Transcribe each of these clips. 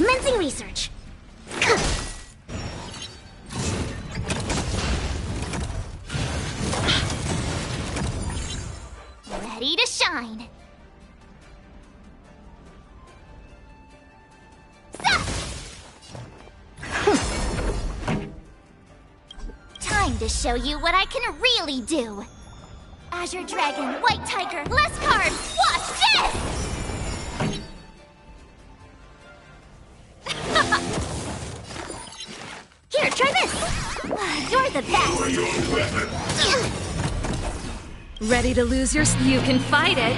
Commencing research. Ready to shine. Time to show you what I can really do. Azure Dragon, White Tiger, less cards! Watch this! Here, try this! You're the best! Ready to lose your... You can fight it,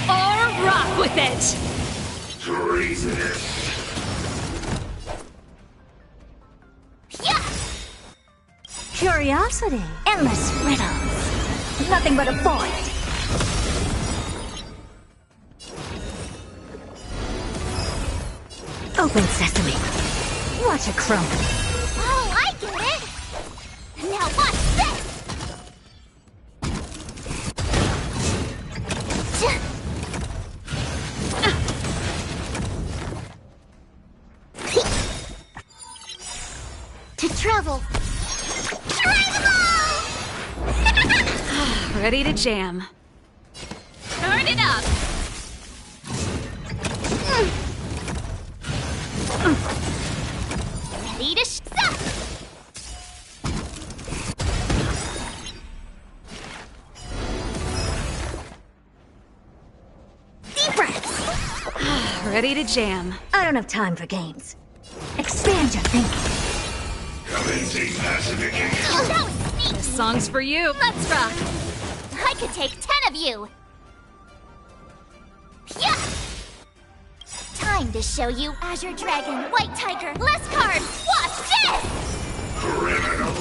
or rock with it! Treasonous. Yeah! Curiosity. Endless riddles. Nothing but a void. Open sesame. Watch it crumble. Oh, I get it! Now watch this! To travel. Try them all! Ready to jam. Turn it up! Ready to stop! Deep breaths! Ready to jam. I don't have time for games. Expand your thinking. Commencing pacification. Oh, that was sneaky! This song's for you. Let's rock! I could take 10 of you! Yeah! Time to show you Azure Dragon, White Tiger, less cards! Watch this! Criminal.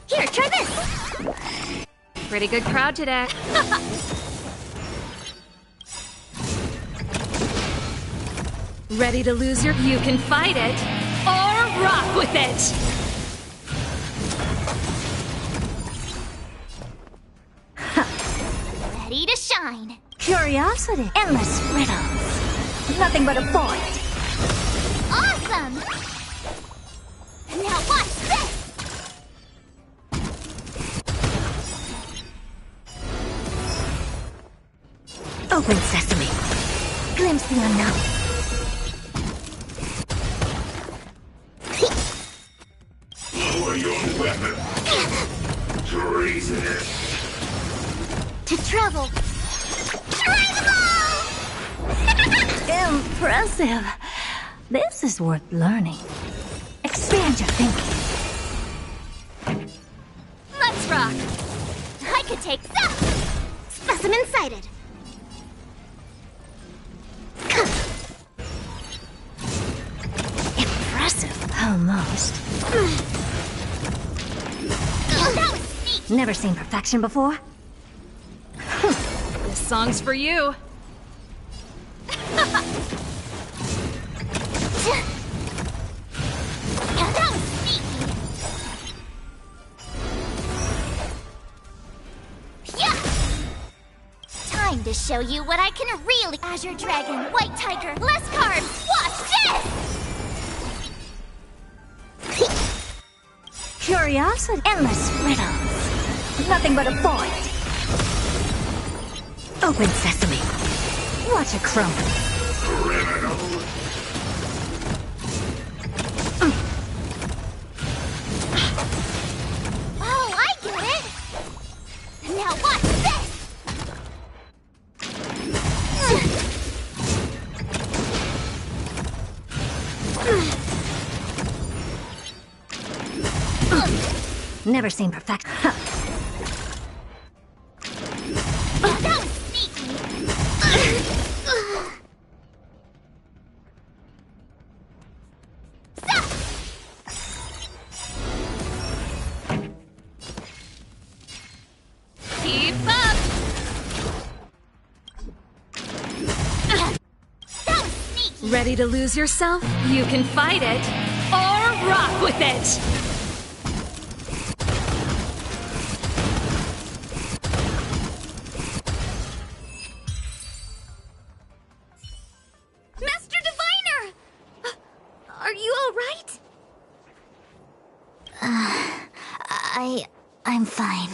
Here, try this! Pretty good crowd today. Ready to lose your... You can fight it, or rock with it! Ready to shine! Curiosity. Endless riddles. Nothing but a void. Awesome! Now watch this! Open sesame. Glimpse the unknown. Lower your weapon. Treasonous. To travel. Try them all! Impressive. This is worth learning. Expand your thinking. Let's rock! I could take that! Specimen sighted! Impressive. Almost. Oh, that was sneaky! Never seen perfection before? This song's for you. Oh, that was sneaky! Yeah! Time to show you what I can really... Azure Dragon, White Tiger, less cards! Watch this! Curiosity. Endless riddles. Nothing but a void. Open sesame. Watch it crumble. Criminal. Oh, I get it! Now watch this! Never seen perfection. Oh, that was sneaky! Stop! Keep up! That was sneaky! Ready to lose yourself? You can fight it, or rock with it! I'm fine.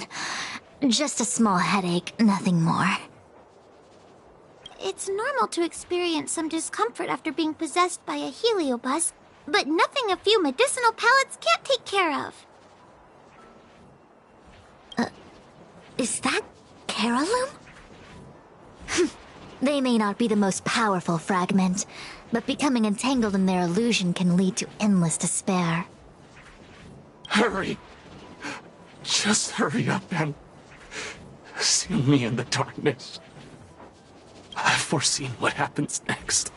Just a small headache, nothing more. It's normal to experience some discomfort after being possessed by a heliobus, but nothing a few medicinal pellets can't take care of. Is that Carolum? They may not be the most powerful fragment, but becoming entangled in their illusion can lead to endless despair. Hurry! Just hurry up and seal me in the darkness. I've foreseen what happens next.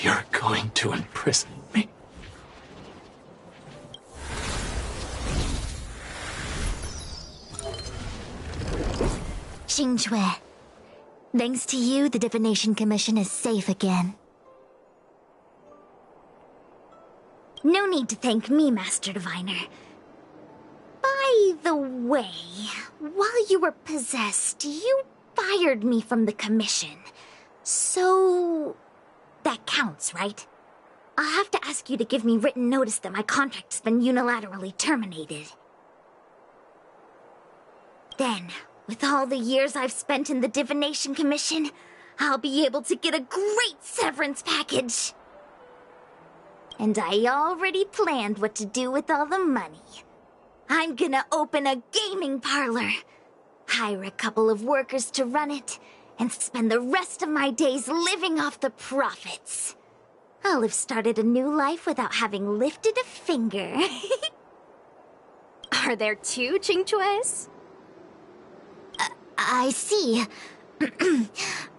You're going to imprison me. Xingque, thanks to you, the Divination Commission is safe again. No need to thank me, Master Diviner. By the way, while you were possessed, you fired me from the commission. So... that counts, right? I'll have to ask you to give me written notice that my contract's been unilaterally terminated. Then, with all the years I've spent in the Divination Commission, I'll be able to get a great severance package. And I already planned what to do with all the money. I'm gonna open a gaming parlor, hire a couple of workers to run it, and spend the rest of my days living off the profits. I'll have started a new life without having lifted a finger. Are there two Xingques? I see.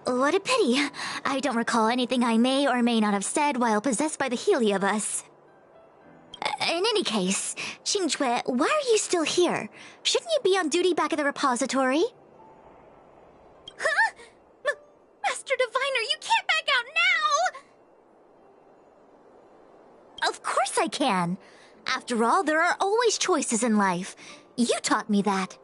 What a pity. I don't recall anything I may or may not have said while possessed by the Heliobus. In any case, Xingque, why are you still here? Shouldn't you be on duty back at the repository? Huh? Master Diviner, you can't back out now! Of course I can. After all, there are always choices in life. You taught me that.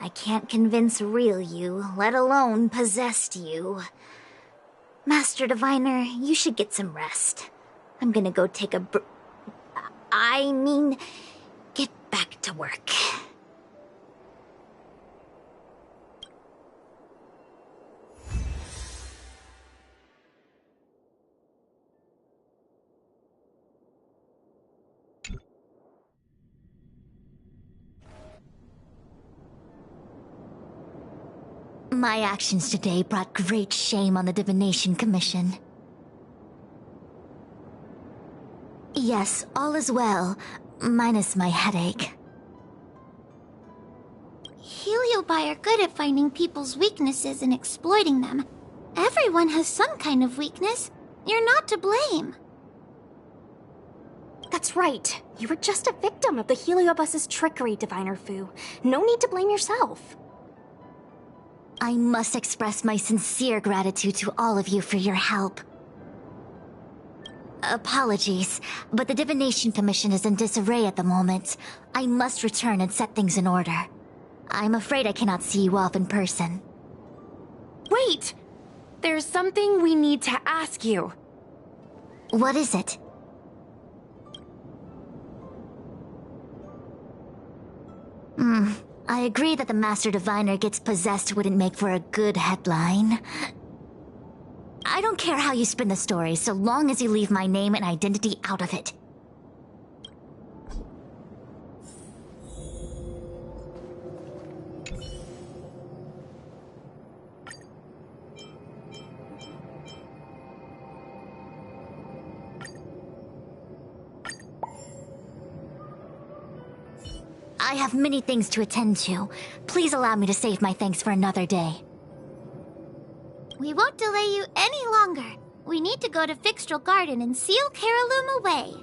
I can't convince real you, let alone possessed you. Master Diviner, you should get some rest. I'm gonna go take a get back to work. My actions today brought great shame on the Divination Commission. Yes, all is well, minus my headache. Heliobi are good at finding people's weaknesses and exploiting them. Everyone has some kind of weakness. You're not to blame. That's right. You were just a victim of the Heliobus's trickery, Diviner Fu. No need to blame yourself. I must express my sincere gratitude to all of you for your help. Apologies, but the Divination Commission is in disarray at the moment. I must return and set things in order. I'm afraid I cannot see you off in person. Wait! There's something we need to ask you. What is it? I agree that the Master Diviner gets possessed wouldn't make for a good headline. I don't care how you spin the story, so long as you leave my name and identity out of it. I have many things to attend to. Please allow me to save my thanks for another day. We won't delay you any longer. We need to go to Fixtral Garden and seal Carolum away.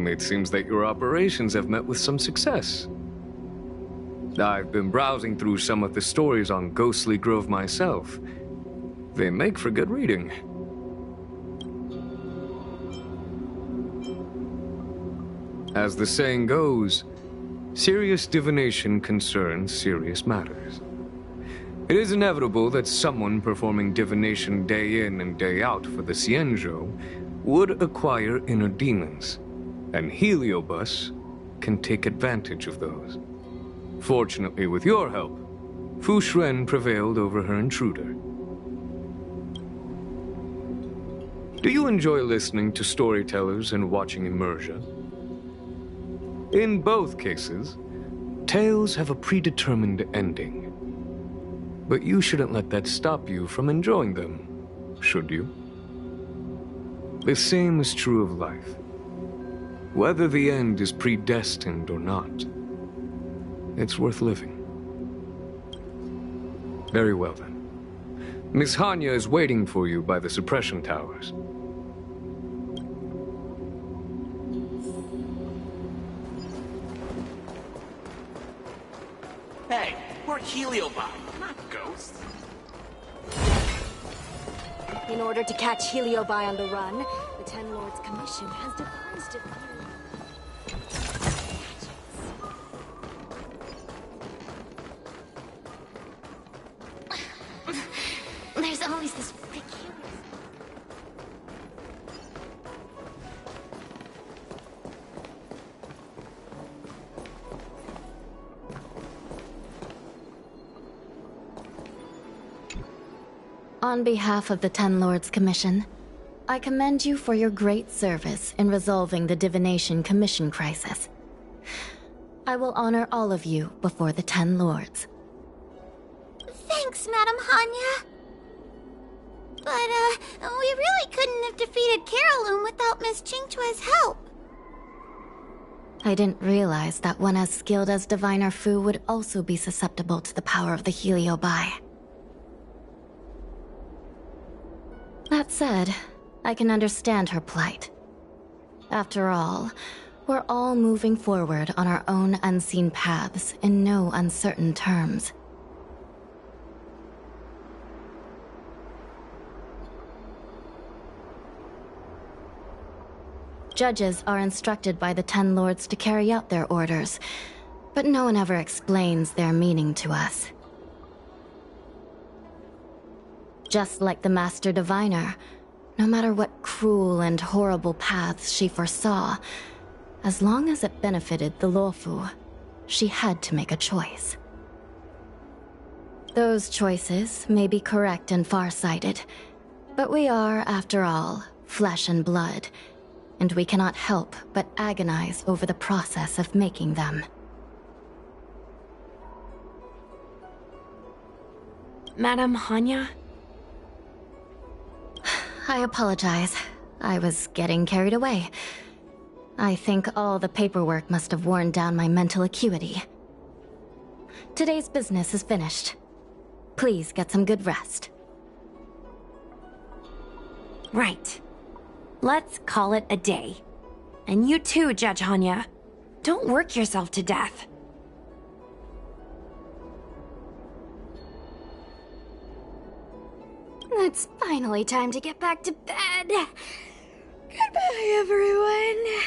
It seems that your operations have met with some success. I've been browsing through some of the stories on Ghostly Grove myself. They make for good reading. As the saying goes, serious divination concerns serious matters. It is inevitable that someone performing divination day in and day out for the Xianzhou would acquire inner demons, and Heliobus can take advantage of those. Fortunately, with your help, Fu Shren prevailed over her intruder. Do you enjoy listening to storytellers and watching immersion? In both cases, tales have a predetermined ending. But you shouldn't let that stop you from enjoying them, should you? The same is true of life. Whether the end is predestined or not, it's worth living. Very well then. Miss Hanya is waiting for you by the suppression towers. Hey, we're Heliobi, not ghosts. In order to catch Heliobi on the run, the Ten Lords Commission has devised a few... There's always this peculiar... On behalf of the Ten Lords Commission, I commend you for your great service in resolving the Divination Commission crisis. I will honor all of you before the Ten Lords. Thanks, Madam Hanya. But, we really couldn't have defeated Carolyn without Miss Qingque's help. I didn't realize that one as skilled as Diviner Fu would also be susceptible to the power of the Heliobi. That said, I can understand her plight. After all, we're all moving forward on our own unseen paths in no uncertain terms. Judges are instructed by the Ten Lords to carry out their orders, but no one ever explains their meaning to us. Just like the Master Diviner, no matter what cruel and horrible paths she foresaw, as long as it benefited the Luofu, she had to make a choice. Those choices may be correct and far-sighted, but we are, after all, flesh and blood, and we cannot help but agonize over the process of making them. Madam Hanya? I apologize. I was getting carried away. I think all the paperwork must have worn down my mental acuity. Today's business is finished. Please get some good rest. Right. Let's call it a day. And you too, Judge Hanya. Don't work yourself to death. It's finally time to get back to bed. Goodbye, everyone.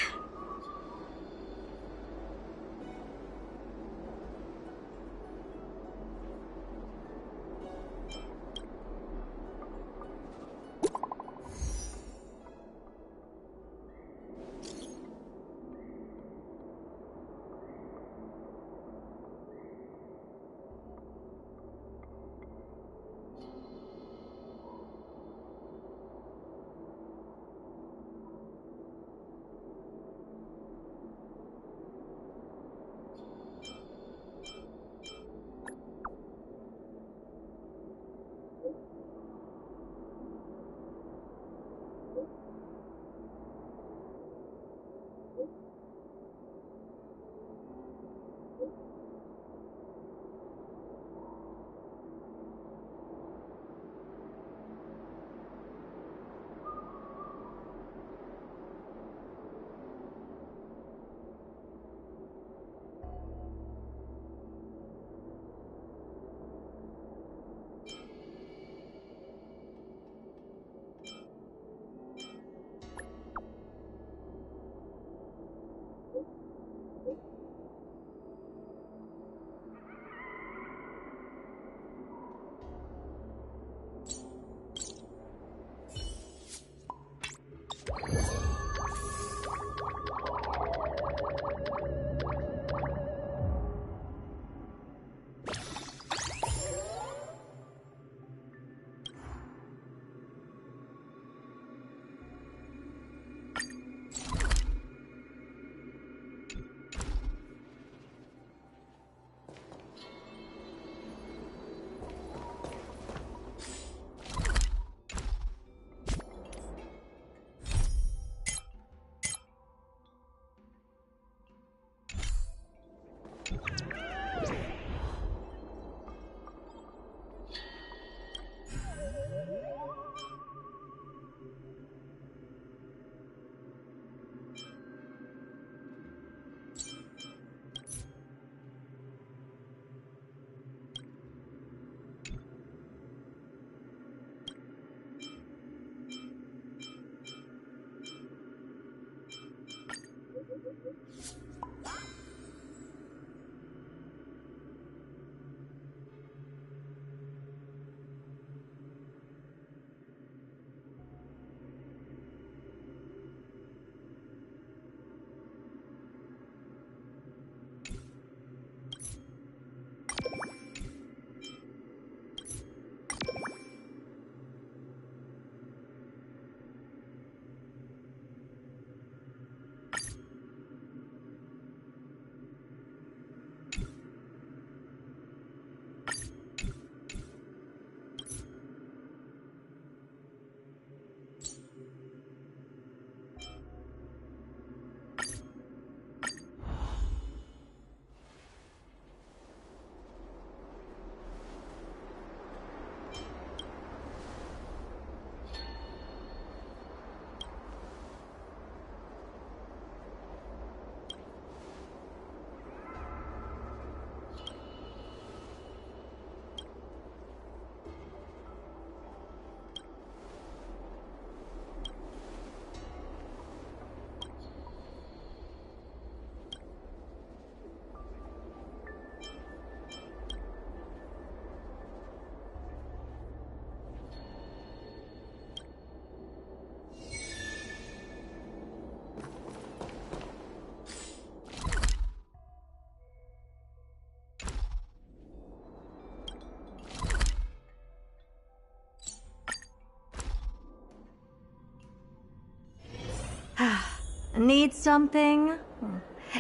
Need something?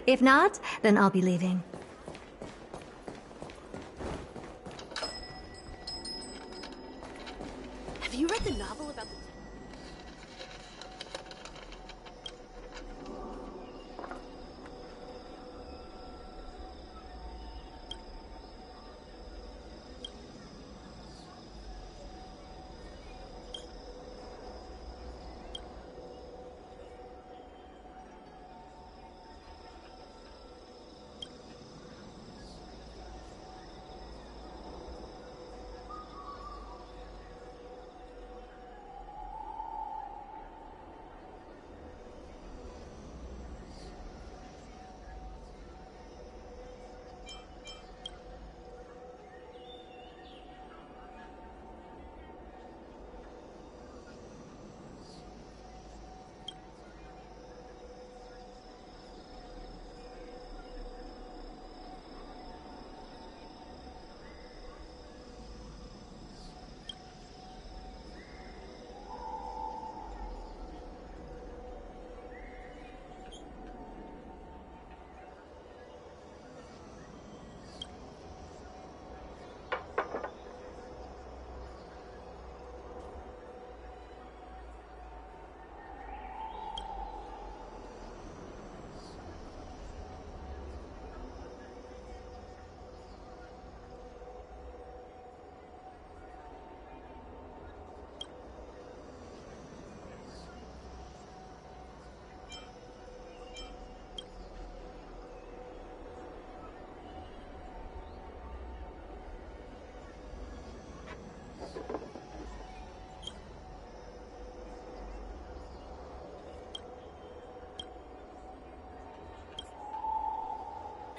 If not, then I'll be leaving. Have you read the novel about the...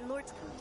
And Lord's coming.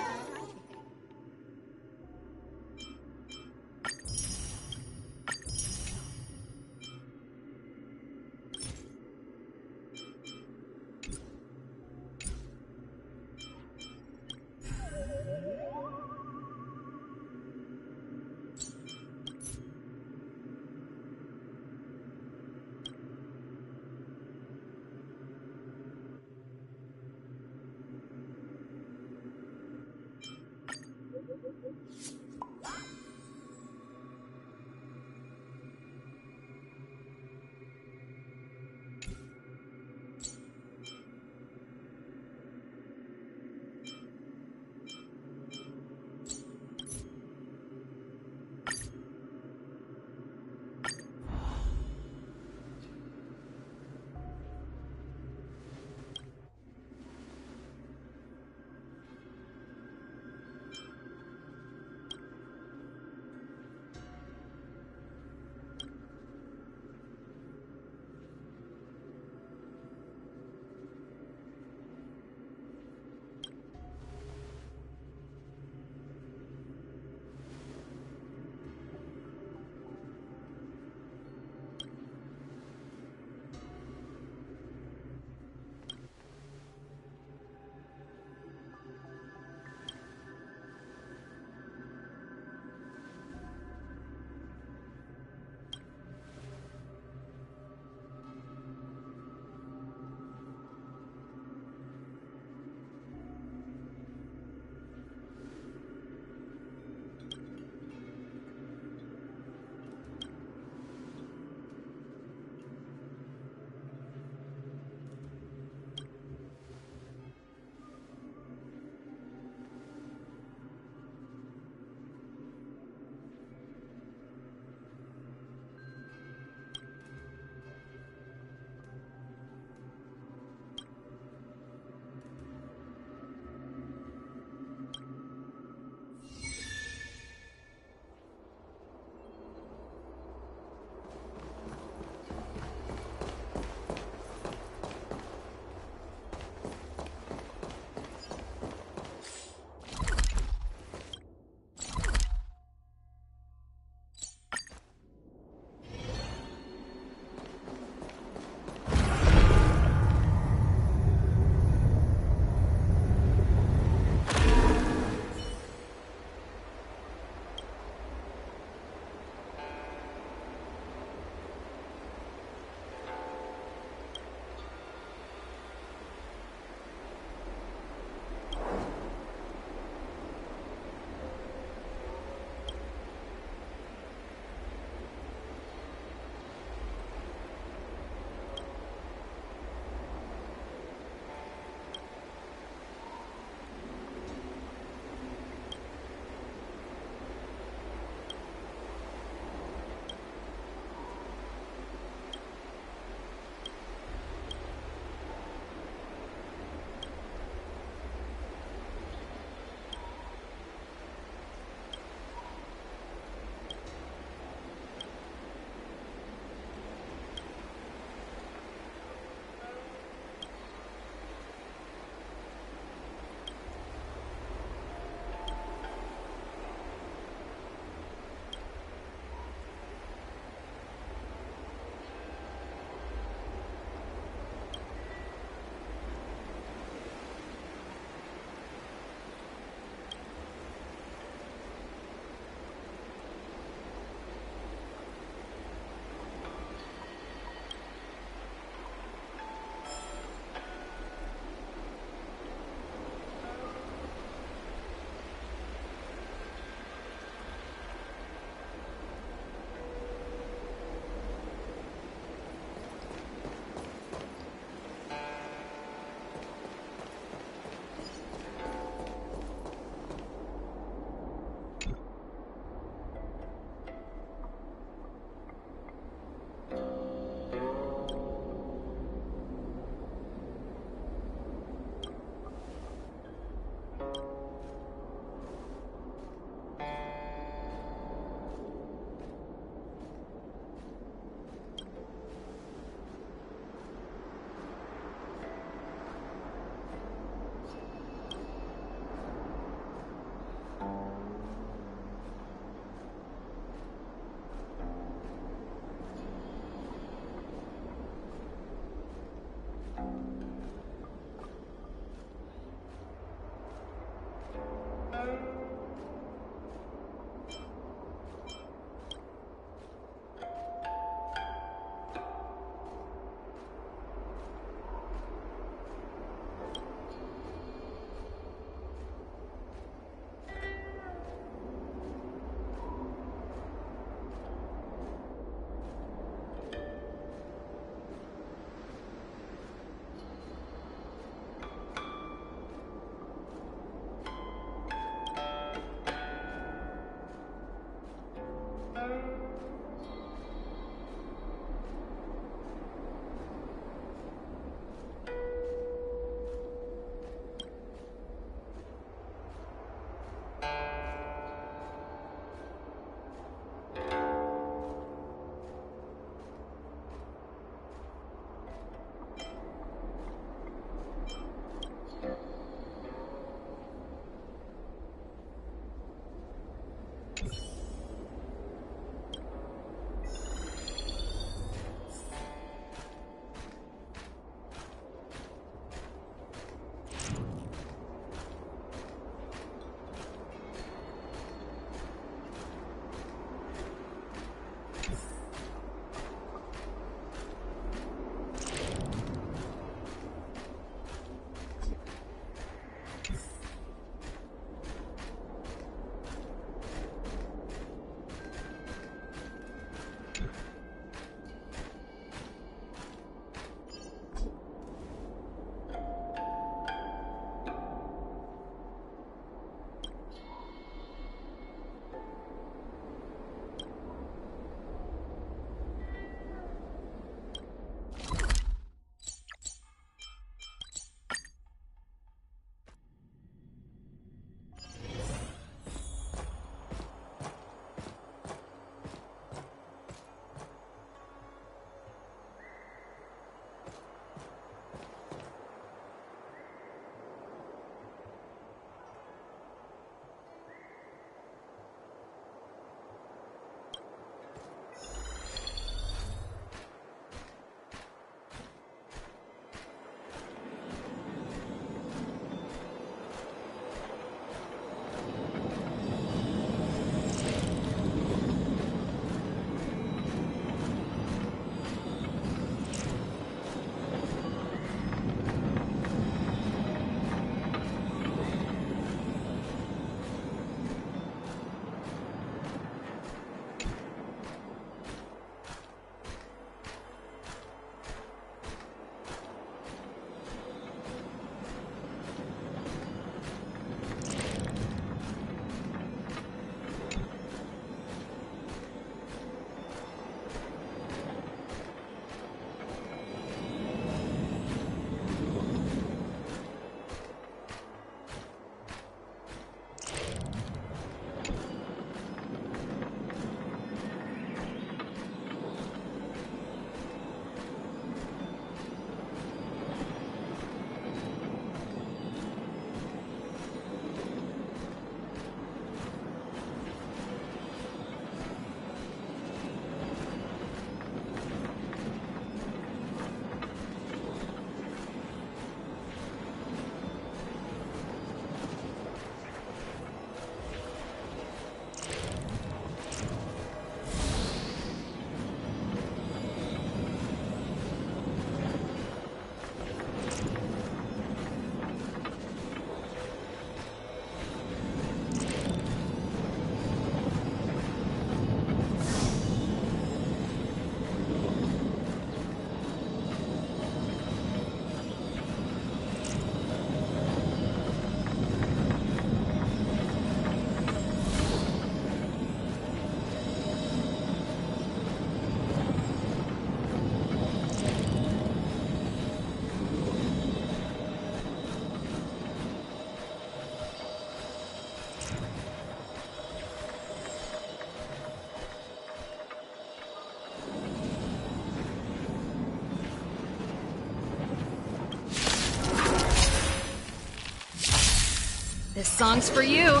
This song's for you.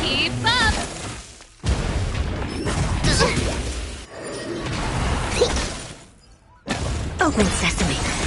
Keep up! Open sesame.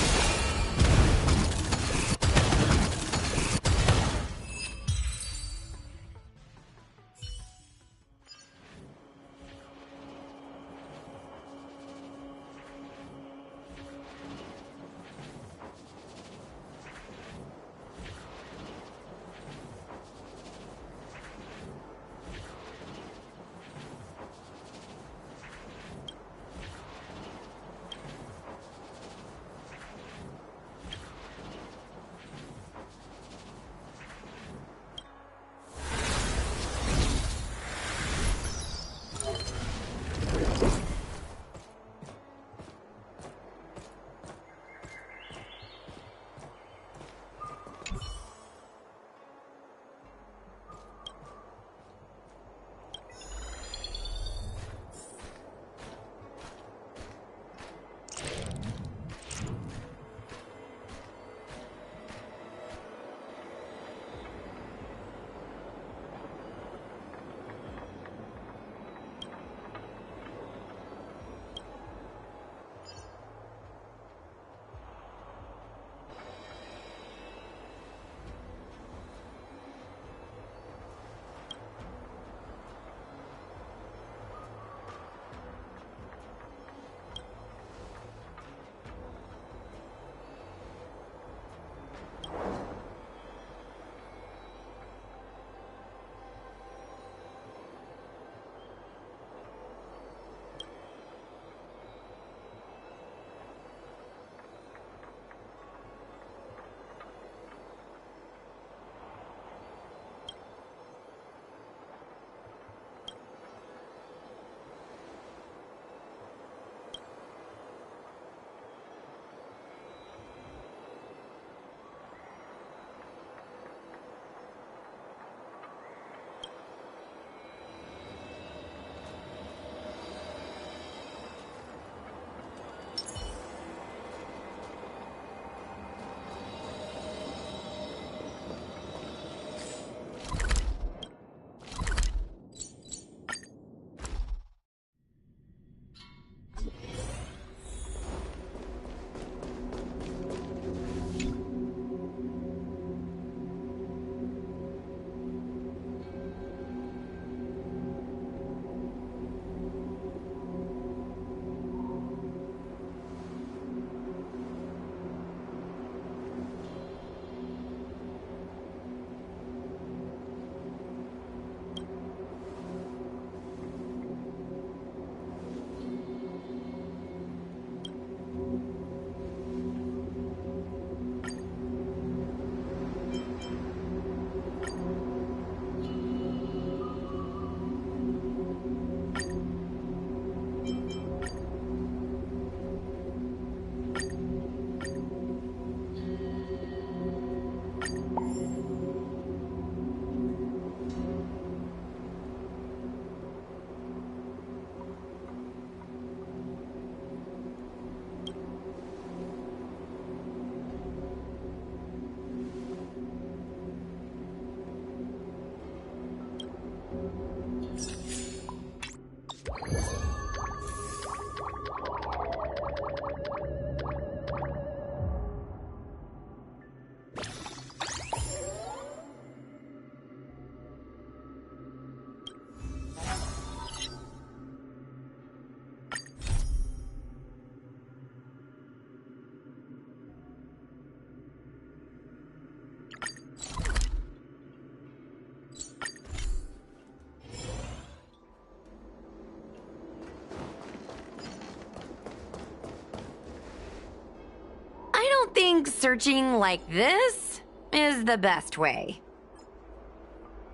think searching like this is the best way.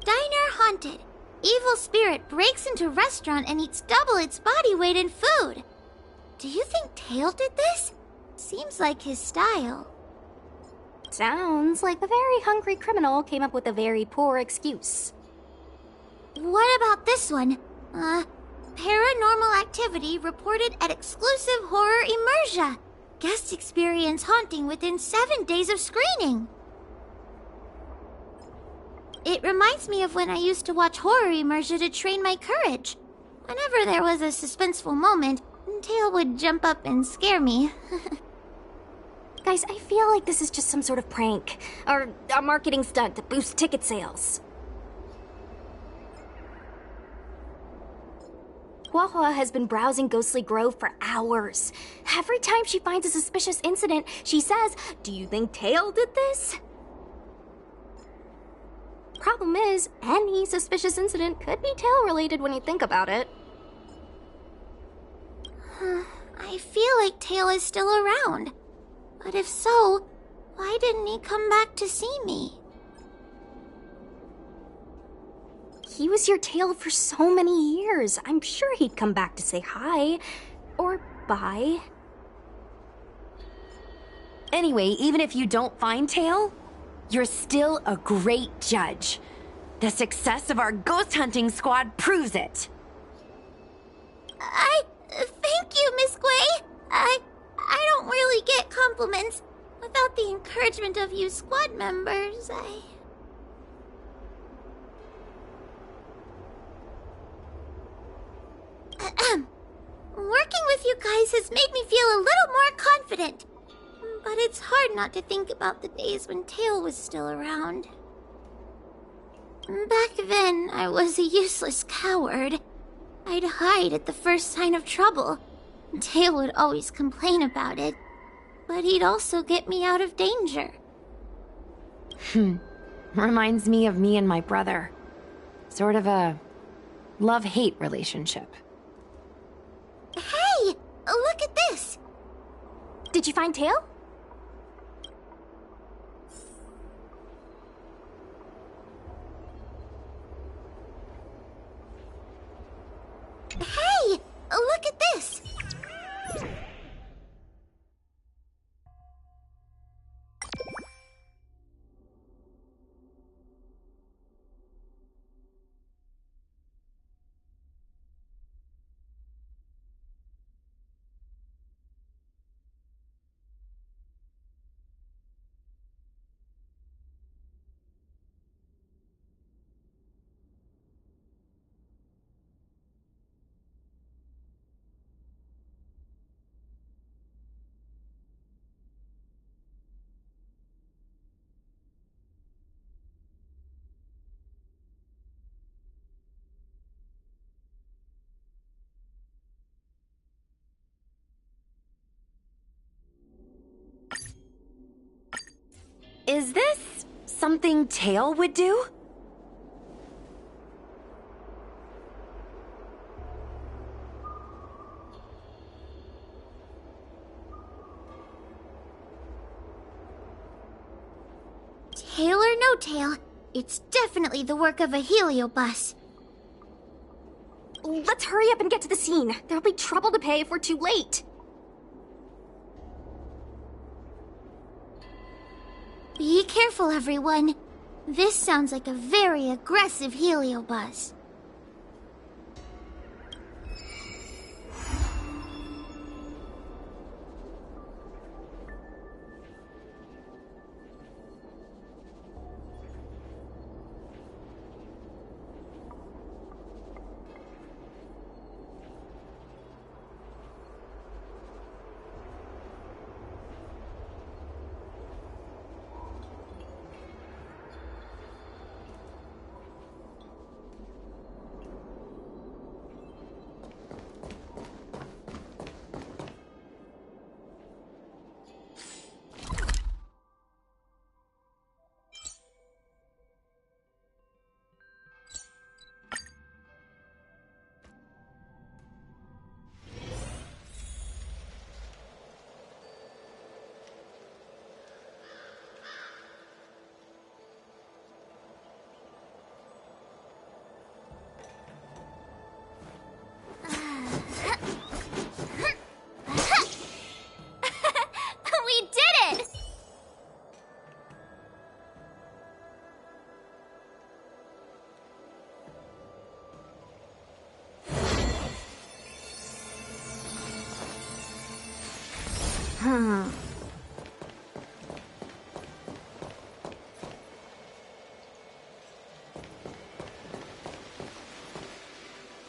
Diner haunted. Evil spirit breaks into restaurant and eats double its body weight in food. Do you think Tail did this? Seems like his style. Sounds like a very hungry criminal came up with a very poor excuse. What about this one? Paranormal activity reported at exclusive horror immersia. Guests experience haunting within 7 days of screening. It reminds me of when I used to watch horror immersia to train my courage. Whenever there was a suspenseful moment, Tail would jump up and scare me. Guys, I feel like this is just some sort of prank, or a marketing stunt to boost ticket sales. Huahua has been browsing Ghostly Grove for hours. Every time she finds a suspicious incident, she says, "Do you think Tail did this?" Problem is, any suspicious incident could be Tail-related when you think about it. I feel like Tail is still around. But if so, why didn't he come back to see me? He was your Tail for so many years. I'm sure he'd come back to say hi. Or bye. Anyway, even if you don't find Tail, you're still a great judge. The success of our ghost hunting squad proves it. Thank you, Miss Gui. I don't really get compliments. Without the encouragement of you squad members, Working with you guys has made me feel a little more confident. But it's hard not to think about the days when Tail was still around. Back then, I was a useless coward. I'd hide at the first sign of trouble. Tail would always complain about it, but he'd also get me out of danger. Reminds me of me and my brother. Sort of a love-hate relationship. Hey! Look at this! Did you find Tail? Hey! Look at this! Is this something Tail would do? Tail or no tail, it's definitely the work of a heliobus. Let's hurry up and get to the scene. There'll be trouble to pay if we're too late. Be careful, everyone. This sounds like a very aggressive heliobus.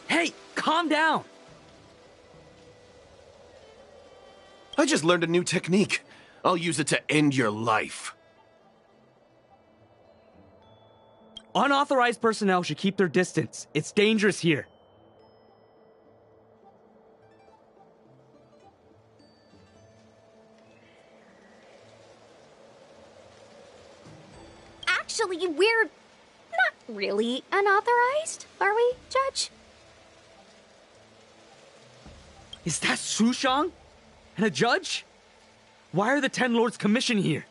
Hey, calm down! I just learned a new technique. I'll use it to end your life. Unauthorized personnel should keep their distance. It's dangerous here. Actually, we're not really unauthorized, are we, Judge? Is that Sushang? And a judge? Why are the Ten Lords Commission here?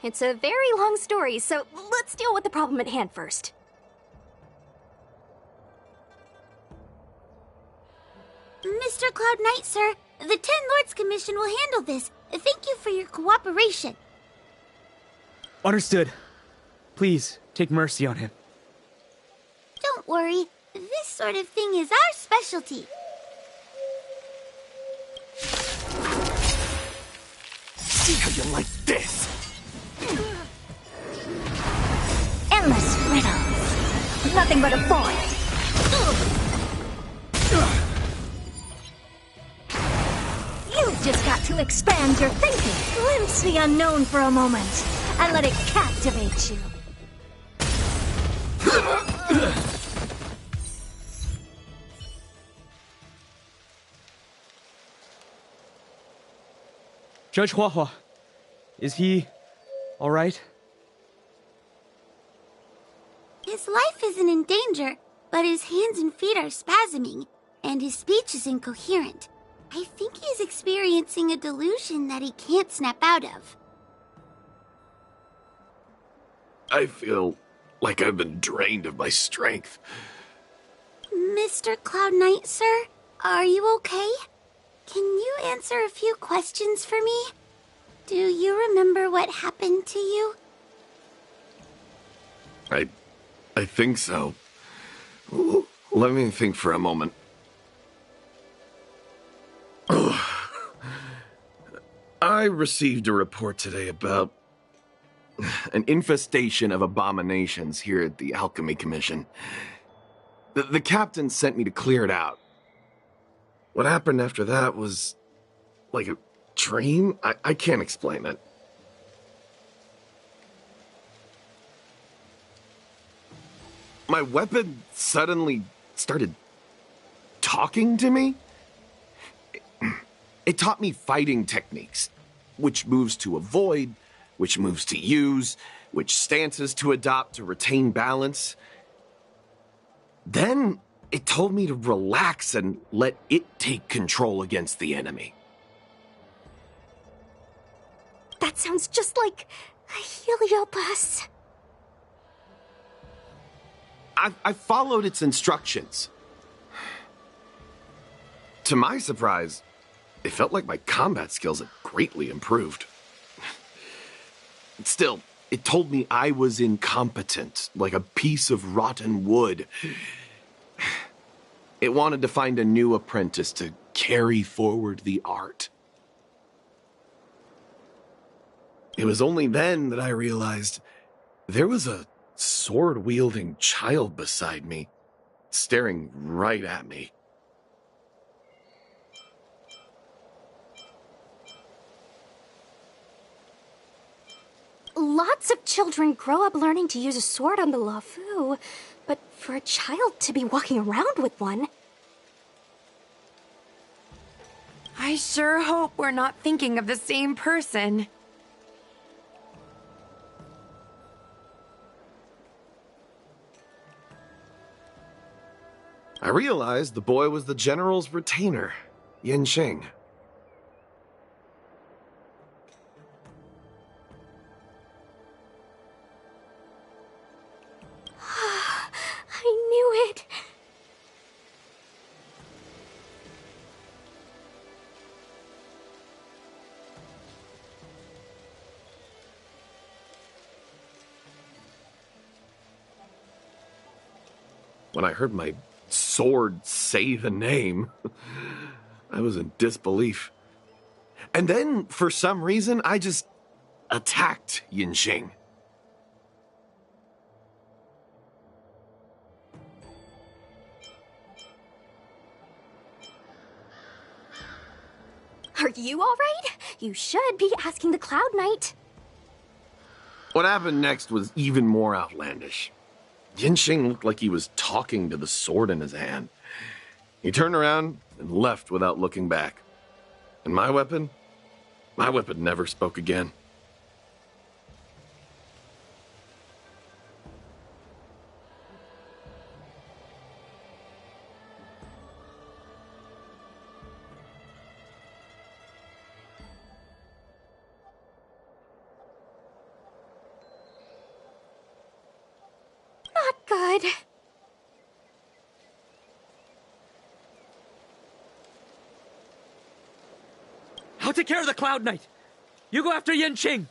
It's a very long story, so let's deal with the problem at hand first. Mr. Cloud Knight, sir, the Ten Lords Commission will handle this. Thank you for your cooperation. Understood. Please, take mercy on him. Don't worry, this sort of thing is our specialty. See how you like this? Endless riddles. Nothing but a void. You've just got to expand your thinking. Glimpse the unknown for a moment, and let it captivate you. Judge Huahua, is he all right? His life isn't in danger, but his hands and feet are spasming, and his speech is incoherent. I think he's experiencing a delusion that he can't snap out of. I feel like I've been drained of my strength. Mr. Cloud Knight, sir, are you okay? Can you answer a few questions for me? Do you remember what happened to you? I think so. Let me think for a moment. I received a report today about an infestation of abominations here at the Alchemy Commission. The captain sent me to clear it out. What happened after that was like a dream? I can't explain it. My weapon suddenly started talking to me. It taught me fighting techniques, which moves to avoid, which moves to use, which stances to adopt to retain balance. Then it told me to relax and let it take control against the enemy. That sounds just like a Heliopus. I followed its instructions. To my surprise, it felt like my combat skills had greatly improved. Still, it told me I was incompetent, like a piece of rotten wood. It wanted to find a new apprentice to carry forward the art. It was only then that I realized there was a sword-wielding child beside me, staring right at me. Lots of children grow up learning to use a sword on the Luofu, but for a child to be walking around with one... I sure hope we're not thinking of the same person. I realized the boy was the general's retainer, Yin Sheng. I knew it! When I heard my sword say the name, I was in disbelief. And then, for some reason, I just attacked Yinxing. Are you alright? You should be asking the Cloud Knight. What happened next was even more outlandish. Yinxing looked like he was talking to the sword in his hand. He turned around and left without looking back. And my weapon never spoke again. Not good. I'll take care of the Cloud Knight. You go after Yinxing.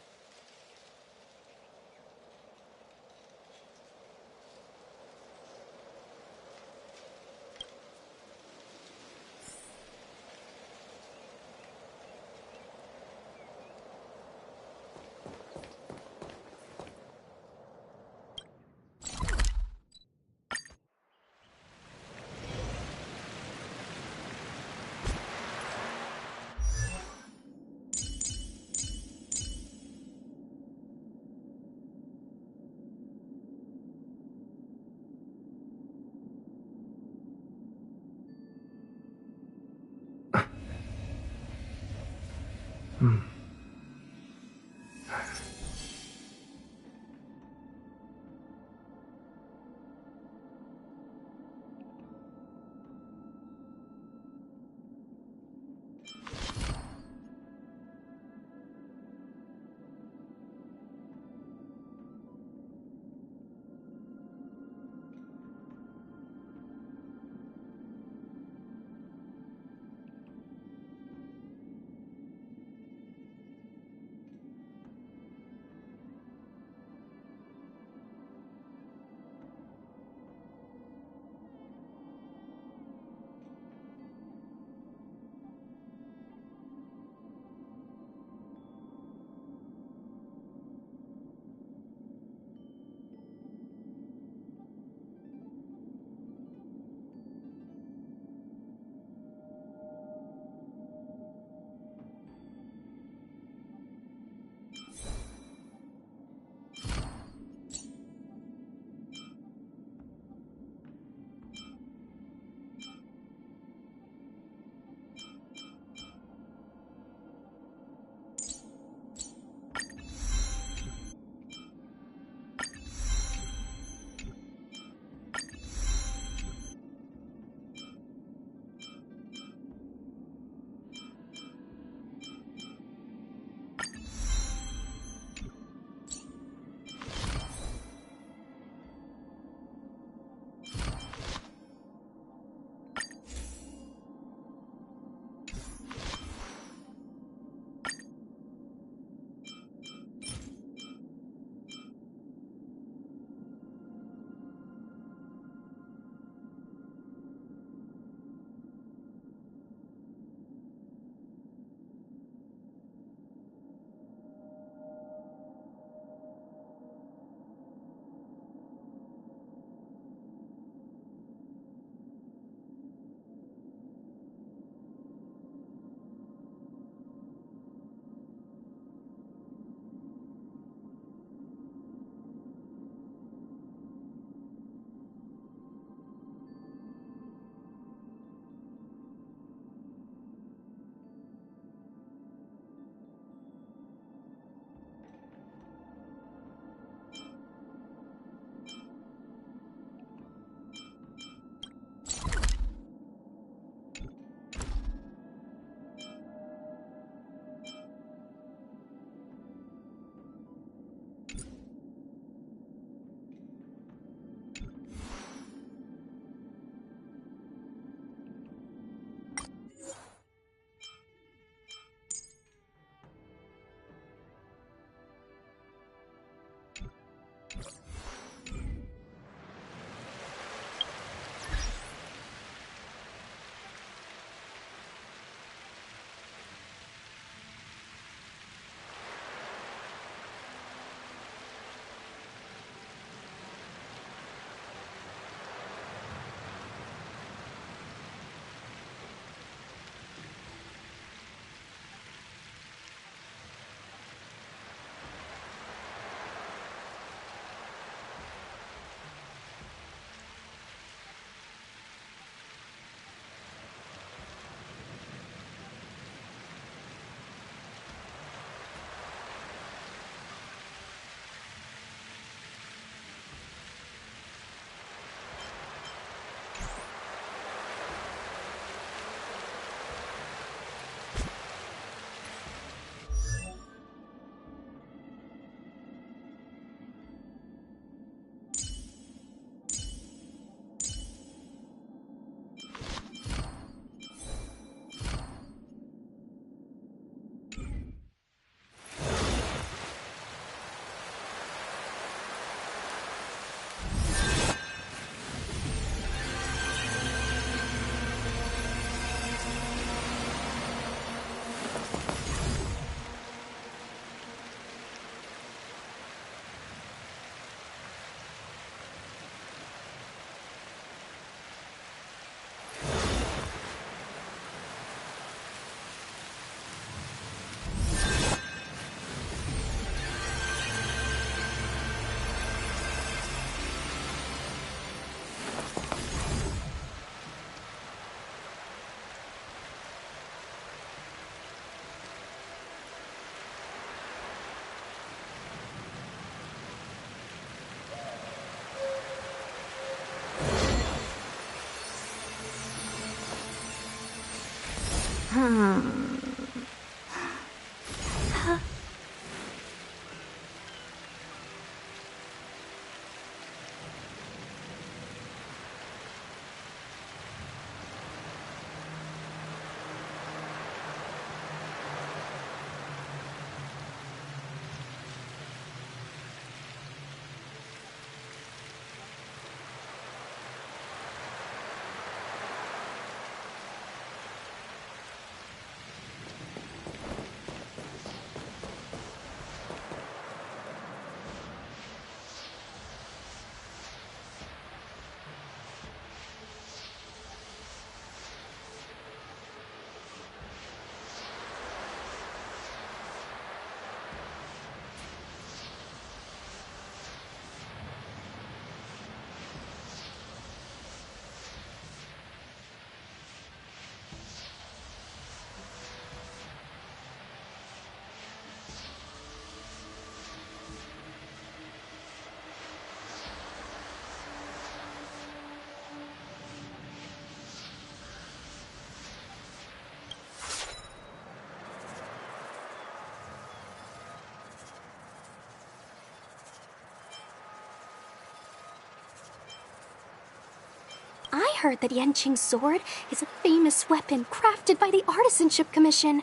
I heard that Yanqing's sword is a famous weapon crafted by the Artisanship Commission.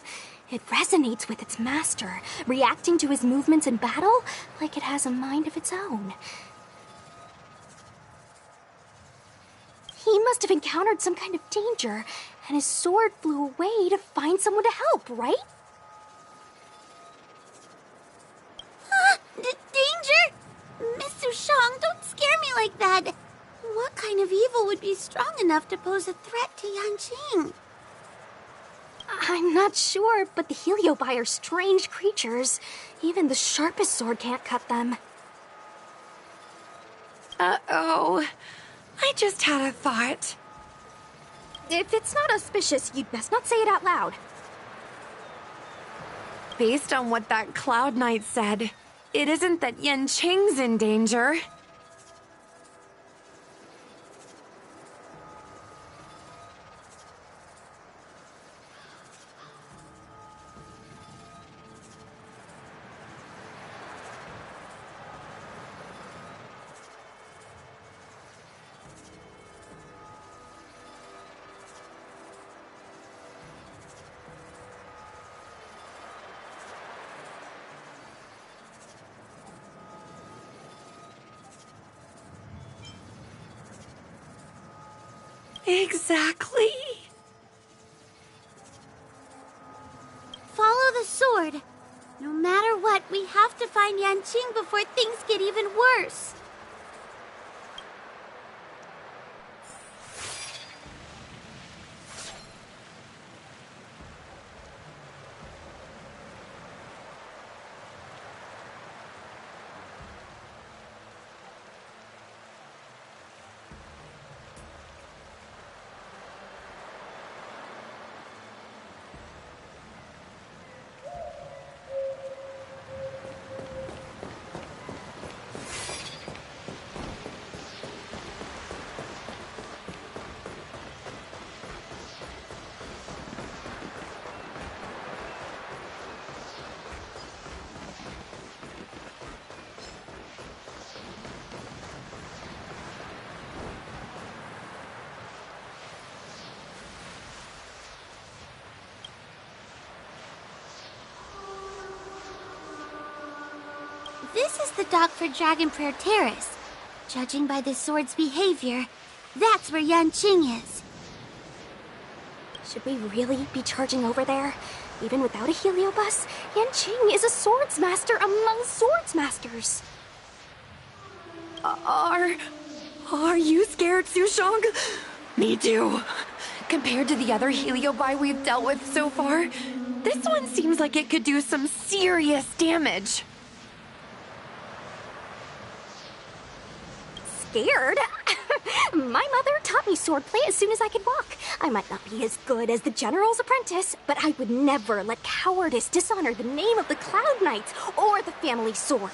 It resonates with its master, reacting to his movements in battle like it has a mind of its own. He must have encountered some kind of danger, and his sword flew away to find someone to help, right? Danger! Miss Sushang, don't scare me like that. What kind of evil would be strong enough to pose a threat to Yanqing? I'm not sure, but the Heliobi are strange creatures. Even the sharpest sword can't cut them. Uh-oh. I just had a thought. If it's not auspicious, you'd best not say it out loud. Based on what that Cloud Knight said, it isn't that Yanqing's in danger. Exactly. Follow the sword. No matter what, we have to find Yanqing before things get even worse. This is the dock for Dragon Prayer Terrace. Judging by the sword's behavior, that's where Yanqing is. Should we really be charging over there? Even without a heliobus, Yanqing is a swordsmaster among swordsmasters. Are you scared, Sushang? Me too. Compared to the other Heliobi we've dealt with so far, this one seems like it could do some serious damage. Scared? My mother taught me swordplay as soon as I could walk. I might not be as good as the General's apprentice, but I would never let cowardice dishonor the name of the Cloud Knights or the family sword.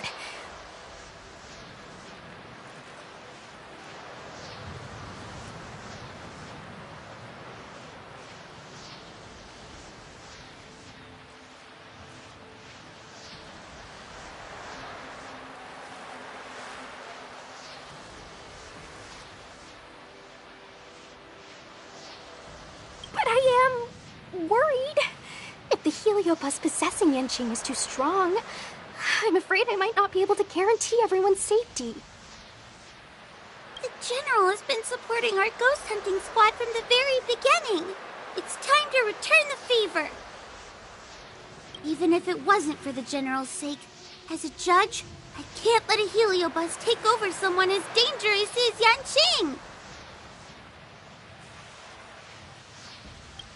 Heliobus possessing Yanqing is too strong. I'm afraid I might not be able to guarantee everyone's safety. The General has been supporting our ghost hunting squad from the very beginning. It's time to return the favor. Even if it wasn't for the General's sake, as a judge, I can't let a Heliobus take over someone as dangerous as Yanqing.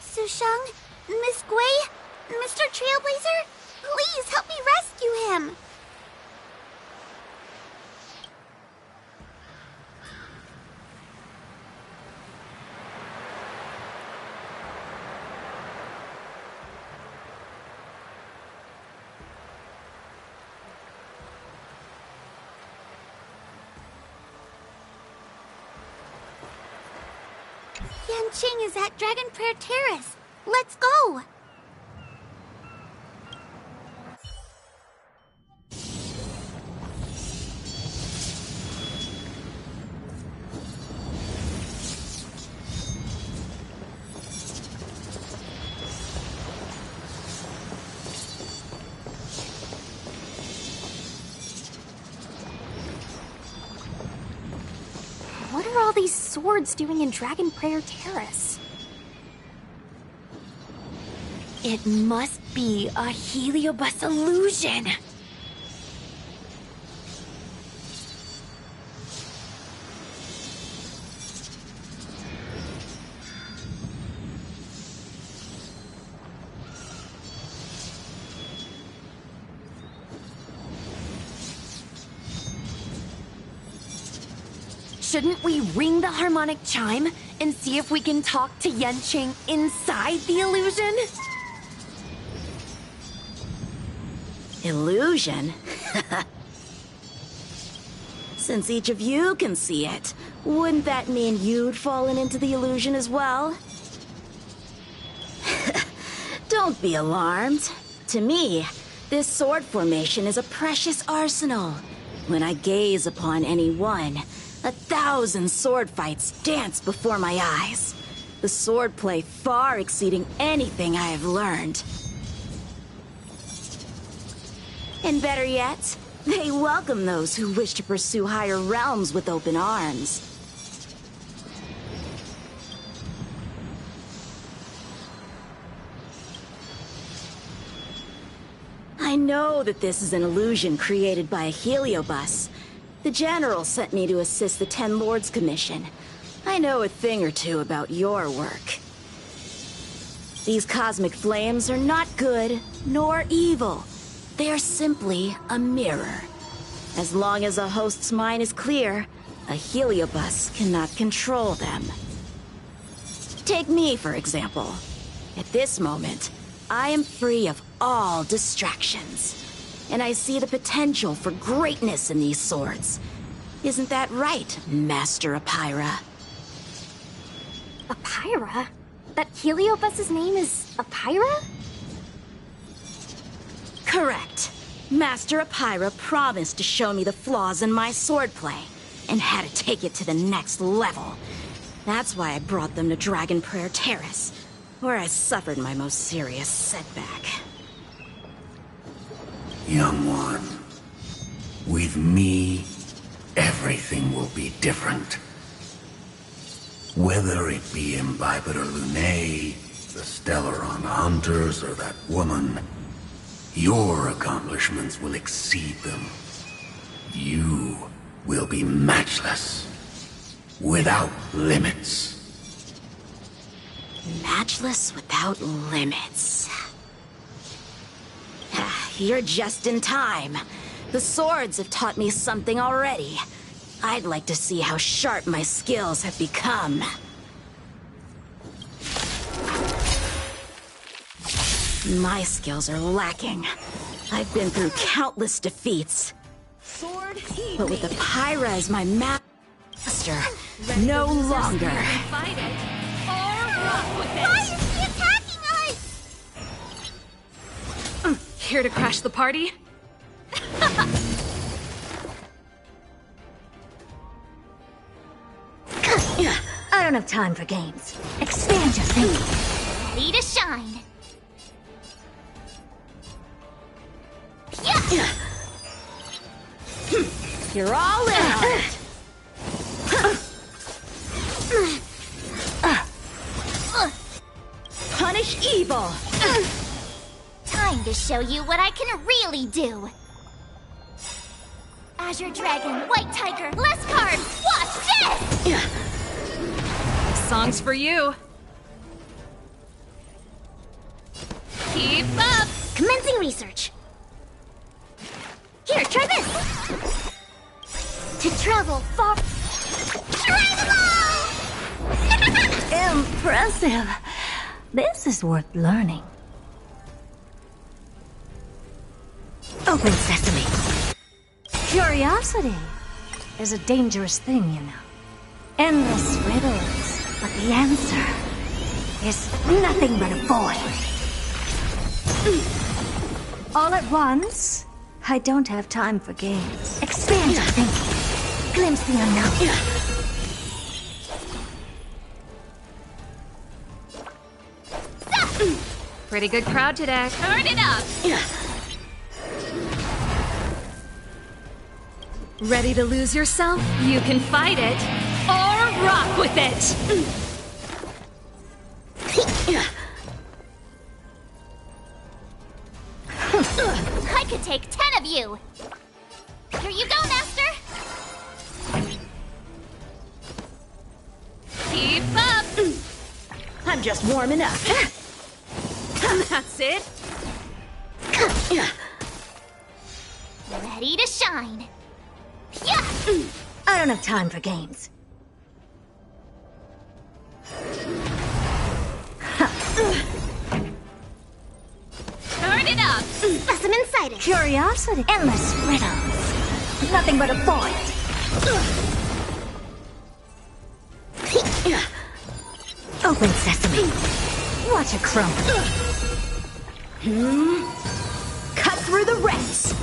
Sushang, Miss Gui, Mr. Trailblazer, please help me rescue him. Yanqing is at Dragon Prayer Terrace. Let's go! What are all these swords doing in Dragon Prayer Terrace? It must be a Heliobus illusion. Shouldn't we ring the harmonic chime and see if we can talk to Yanqing inside the illusion? Illusion? Since each of you can see it, wouldn't that mean you'd fallen into the illusion as well? Don't be alarmed. To me, this sword formation is a precious arsenal. When I gaze upon any one, 1,000 sword fights dance before my eyes. The swordplay far exceeding anything I have learned. And better yet, they welcome those who wish to pursue higher realms with open arms. I know that this is an illusion created by a Heliobus. The General sent me to assist the Ten Lords Commission. I know a thing or two about your work. These cosmic flames are not good, nor evil. They are simply a mirror. As long as a host's mind is clear, a Heliobus cannot control them. Take me, for example. At this moment, I am free of all distractions. And I see the potential for greatness in these swords. Isn't that right, Master Apira? Apira? That Heliobus's name is Apira? Correct. Master Apira promised to show me the flaws in my swordplay, and had to take it to the next level. That's why I brought them to Dragon Prayer Terrace, where I suffered my most serious setback. Young one, with me, everything will be different. Whether it be Imbibitor Lunae, the Stellaron Hunters, or that woman, your accomplishments will exceed them. You will be matchless, without limits. Matchless without limits. You're just in time. The swords have taught me something already. I'd like to see how sharp my skills have become. My skills are lacking. I've been through countless defeats. But with Apira as my master, no longer. Why is he attacking us? Here to crash the party? I don't have time for games. Expand your thinking. Ready to shine. You're all in on it. Punish evil. Time to show you what I can really do. Azure Dragon, White Tiger, less cards! Watch this! This song's for you. Keep up! Commencing research. Here, try this! To travel far... Impressive. This is worth learning. Open sesame. Curiosity is a dangerous thing, you know. Endless riddles, but the answer is nothing but a void. All at once? I don't have time for games. Expand your thinking. Glimpse the unknown. Pretty good crowd today. Turn it up! Ready to lose yourself? You can fight it, or rock with it! I could take 10 of you! Here you go, Master! Keep up! I'm just warming up. That's it. Ready to shine! Yeah! I don't have time for games. Turn it up! Specimen sighted! Curiosity. Endless riddles. Nothing but a void. Open sesame. Watch it crumble. Cut through the ranks.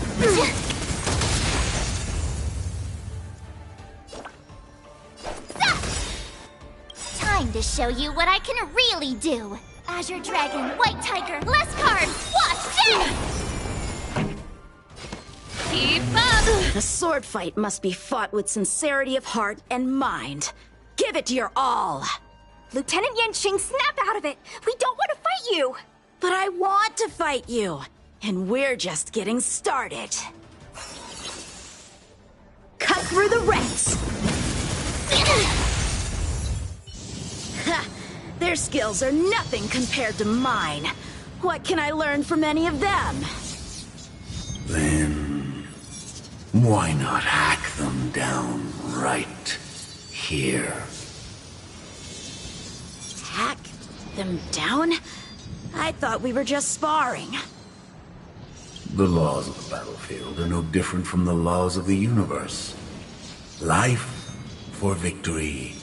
Time to show you what I can really do! Azure Dragon, White Tiger, less cards! Watch this! Keep up! A sword fight must be fought with sincerity of heart and mind. Give it your all. Lieutenant Yanqing, snap out of it! We don't want to fight you! But I want to fight you, and we're just getting started. Cut through the ranks. Ha! Their skills are nothing compared to mine. What can I learn from any of them? Then why not hack them down right here? Hack them down? I thought we were just sparring. The laws of the battlefield are no different from the laws of the universe. Life for victory,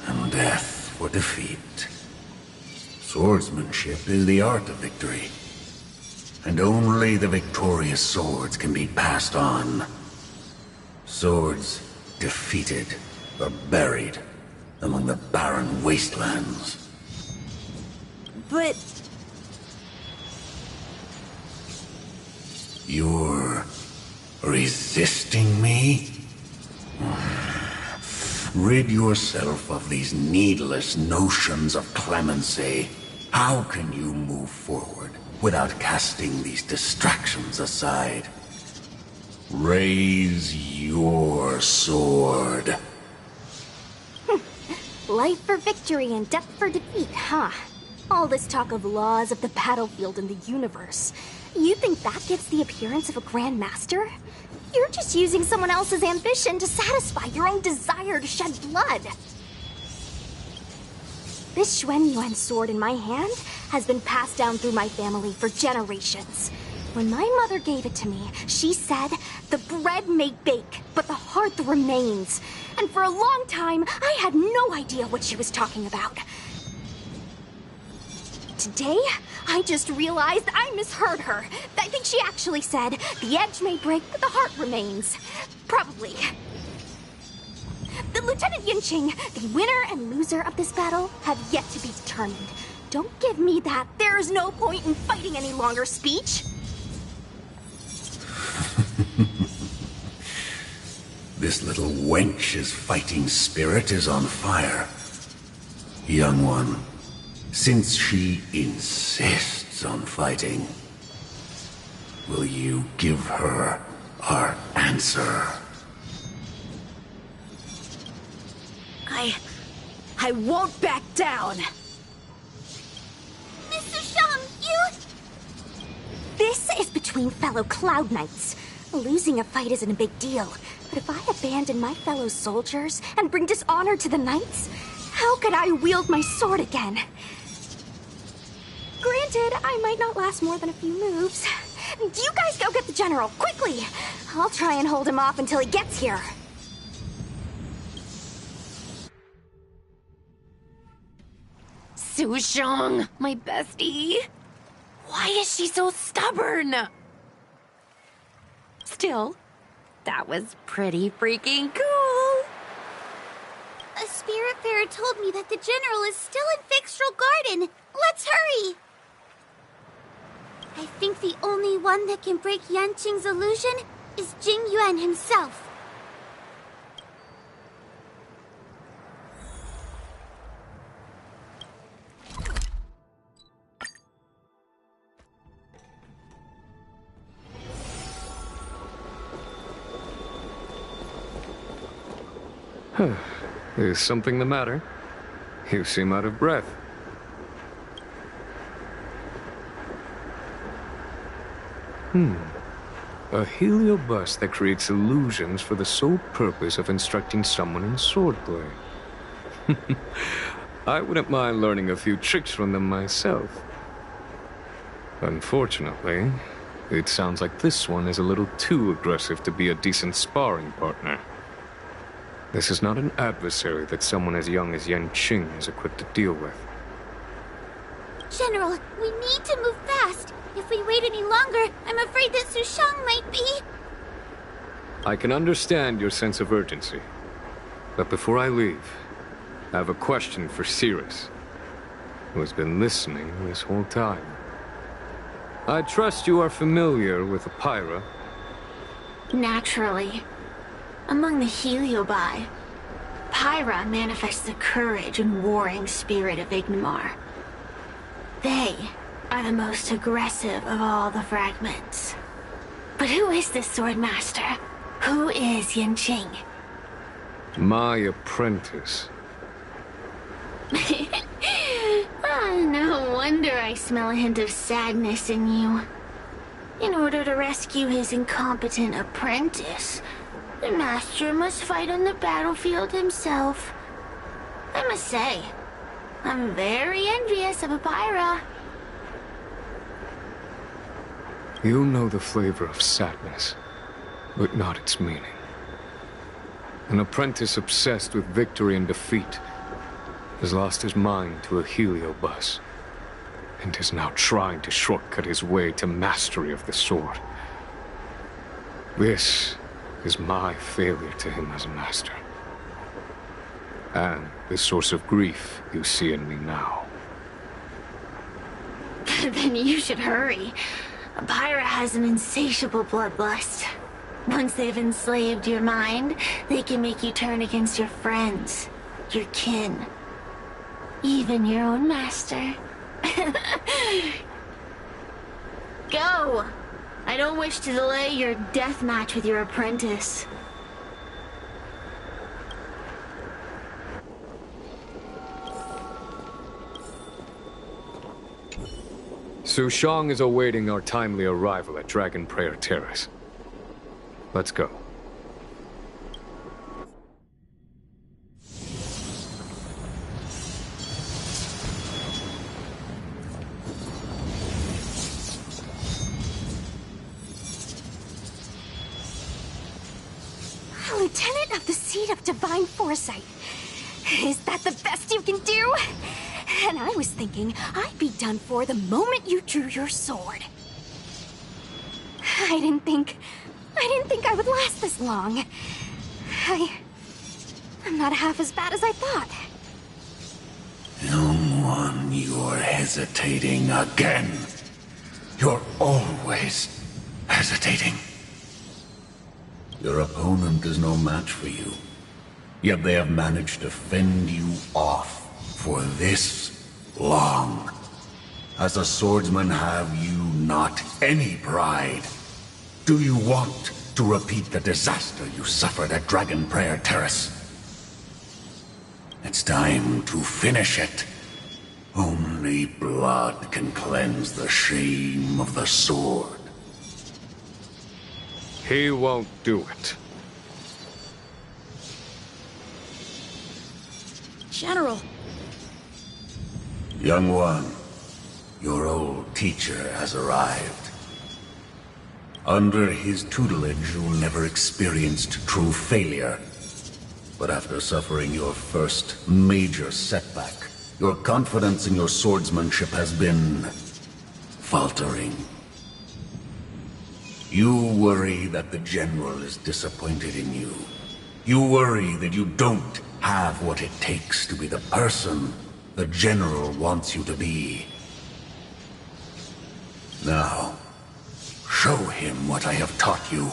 and death for defeat. Swordsmanship is the art of victory, and only the victorious swords can be passed on. Swords defeated are buried among the barren wastelands. But... You're resisting me? Rid yourself of these needless notions of clemency. How can you move forward without casting these distractions aside? Raise your sword. Life for victory and death for defeat, huh? All this talk of laws of the battlefield and the universe. You think that gives the appearance of a Grand Master? You're just using someone else's ambition to satisfy your own desire to shed blood. This Xuan Yuan sword in my hand has been passed down through my family for generations. When my mother gave it to me, she said, "The bread may bake, but the hearth remains." And for a long time, I had no idea what she was talking about. Today, I just realized I misheard her. I think she actually said, "The edge may break, but the heart remains." Probably. The Lieutenant Yanqing, the winner and loser of this battle, have yet to be determined. Don't give me that "there is no point in fighting any longer" speech. this little wench's fighting spirit is on fire. Young one, since she insists on fighting, will you give her our answer? I won't back down! Mr. Shang, you... This is between fellow Cloud Knights. Losing a fight isn't a big deal, but if I abandon my fellow soldiers and bring dishonor to the Knights, how could I wield my sword again? Granted, I might not last more than a few moves. You guys go get the General, quickly! I'll try and hold him off until he gets here. Su Shang, my bestie. Why is she so stubborn? Still, that was pretty freaking cool. A Spiritfarer told me that the General is still in Fixtral Garden. Let's hurry! I think the only one that can break Yanqing's illusion is Jing Yuan himself. Is something the matter? You seem out of breath. A heliobus that creates illusions for the sole purpose of instructing someone in swordplay. I wouldn't mind learning a few tricks from them myself. Unfortunately, it sounds like this one is a little too aggressive to be a decent sparring partner. This is not an adversary that someone as young as Yanqing is equipped to deal with. General, we need to move fast. If we wait any longer, I'm afraid that Su Shang might be... I can understand your sense of urgency. But before I leave, I have a question for Cirrus, who has been listening this whole time. I trust you are familiar with Apira. Naturally. Among the Heliobi, Pyra manifests the courage and warring spirit of Ignomar. They are the most aggressive of all the fragments. But who is this Swordmaster? Who is Yanqing? My apprentice. No wonder I smell a hint of sadness in you. In order to rescue his incompetent apprentice, the master must fight on the battlefield himself. I must say, I'm very envious of Apira. You know the flavor of sadness, but not its meaning. An apprentice obsessed with victory and defeat has lost his mind to a heliobus, and is now trying to shortcut his way to mastery of the sword. This is my failure to him as a master. And the source of grief you see in me now. Then you should hurry. Apira has an insatiable bloodlust. Once they've enslaved your mind, they can make you turn against your friends, your kin, even your own master. Go! I don't wish to delay your death match with your apprentice. Su Shang is awaiting our timely arrival at Dragon Prayer Terrace. Let's go. Lieutenant of the Seat of Divine Foresight. Is that the best you can do? And I was thinking I'd be done for the moment you drew your sword. I didn't think I would last this long. I'm not half as bad as I thought. Young one, you're hesitating again. You're always hesitating. Your opponent is no match for you. Yet they have managed to fend you off for this long. As a swordsman, have you not any pride? Do you want to repeat the disaster you suffered at Dragon Prayer Terrace? It's time to finish it. Only blood can cleanse the shame of the sword. He won't do it. General. Young one, your old teacher has arrived. Under his tutelage, you never experienced true failure. But after suffering your first major setback, your confidence in your swordsmanship has been faltering. You worry that the General is disappointed in you. You worry that you don't have what it takes to be the person the General wants you to be. Now, show him what I have taught you.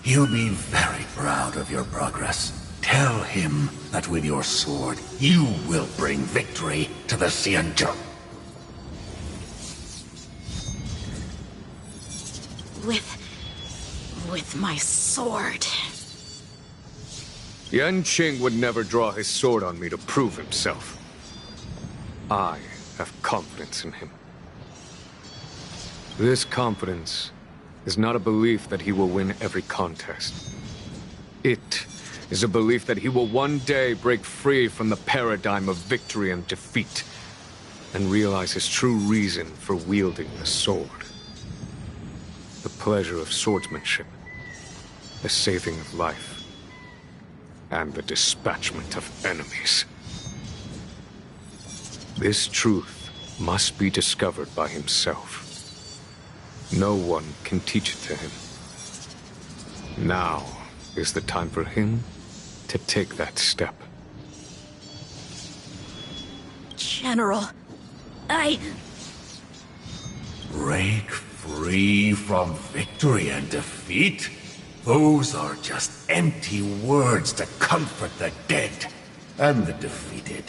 He'll be very proud of your progress. Tell him that with your sword, you will bring victory to the Xianzhou. With my sword. Yanqing would never draw his sword on me to prove himself. I have confidence in him. This confidence is not a belief that he will win every contest. It is a belief that he will one day break free from the paradigm of victory and defeat, and realize his true reason for wielding the sword. The pleasure of swordsmanship, the saving of life, and the dispatchment of enemies. This truth must be discovered by himself. No one can teach it to him. Now is the time for him to take that step. General, Break free from victory and defeat? Those are just empty words to comfort the dead and the defeated.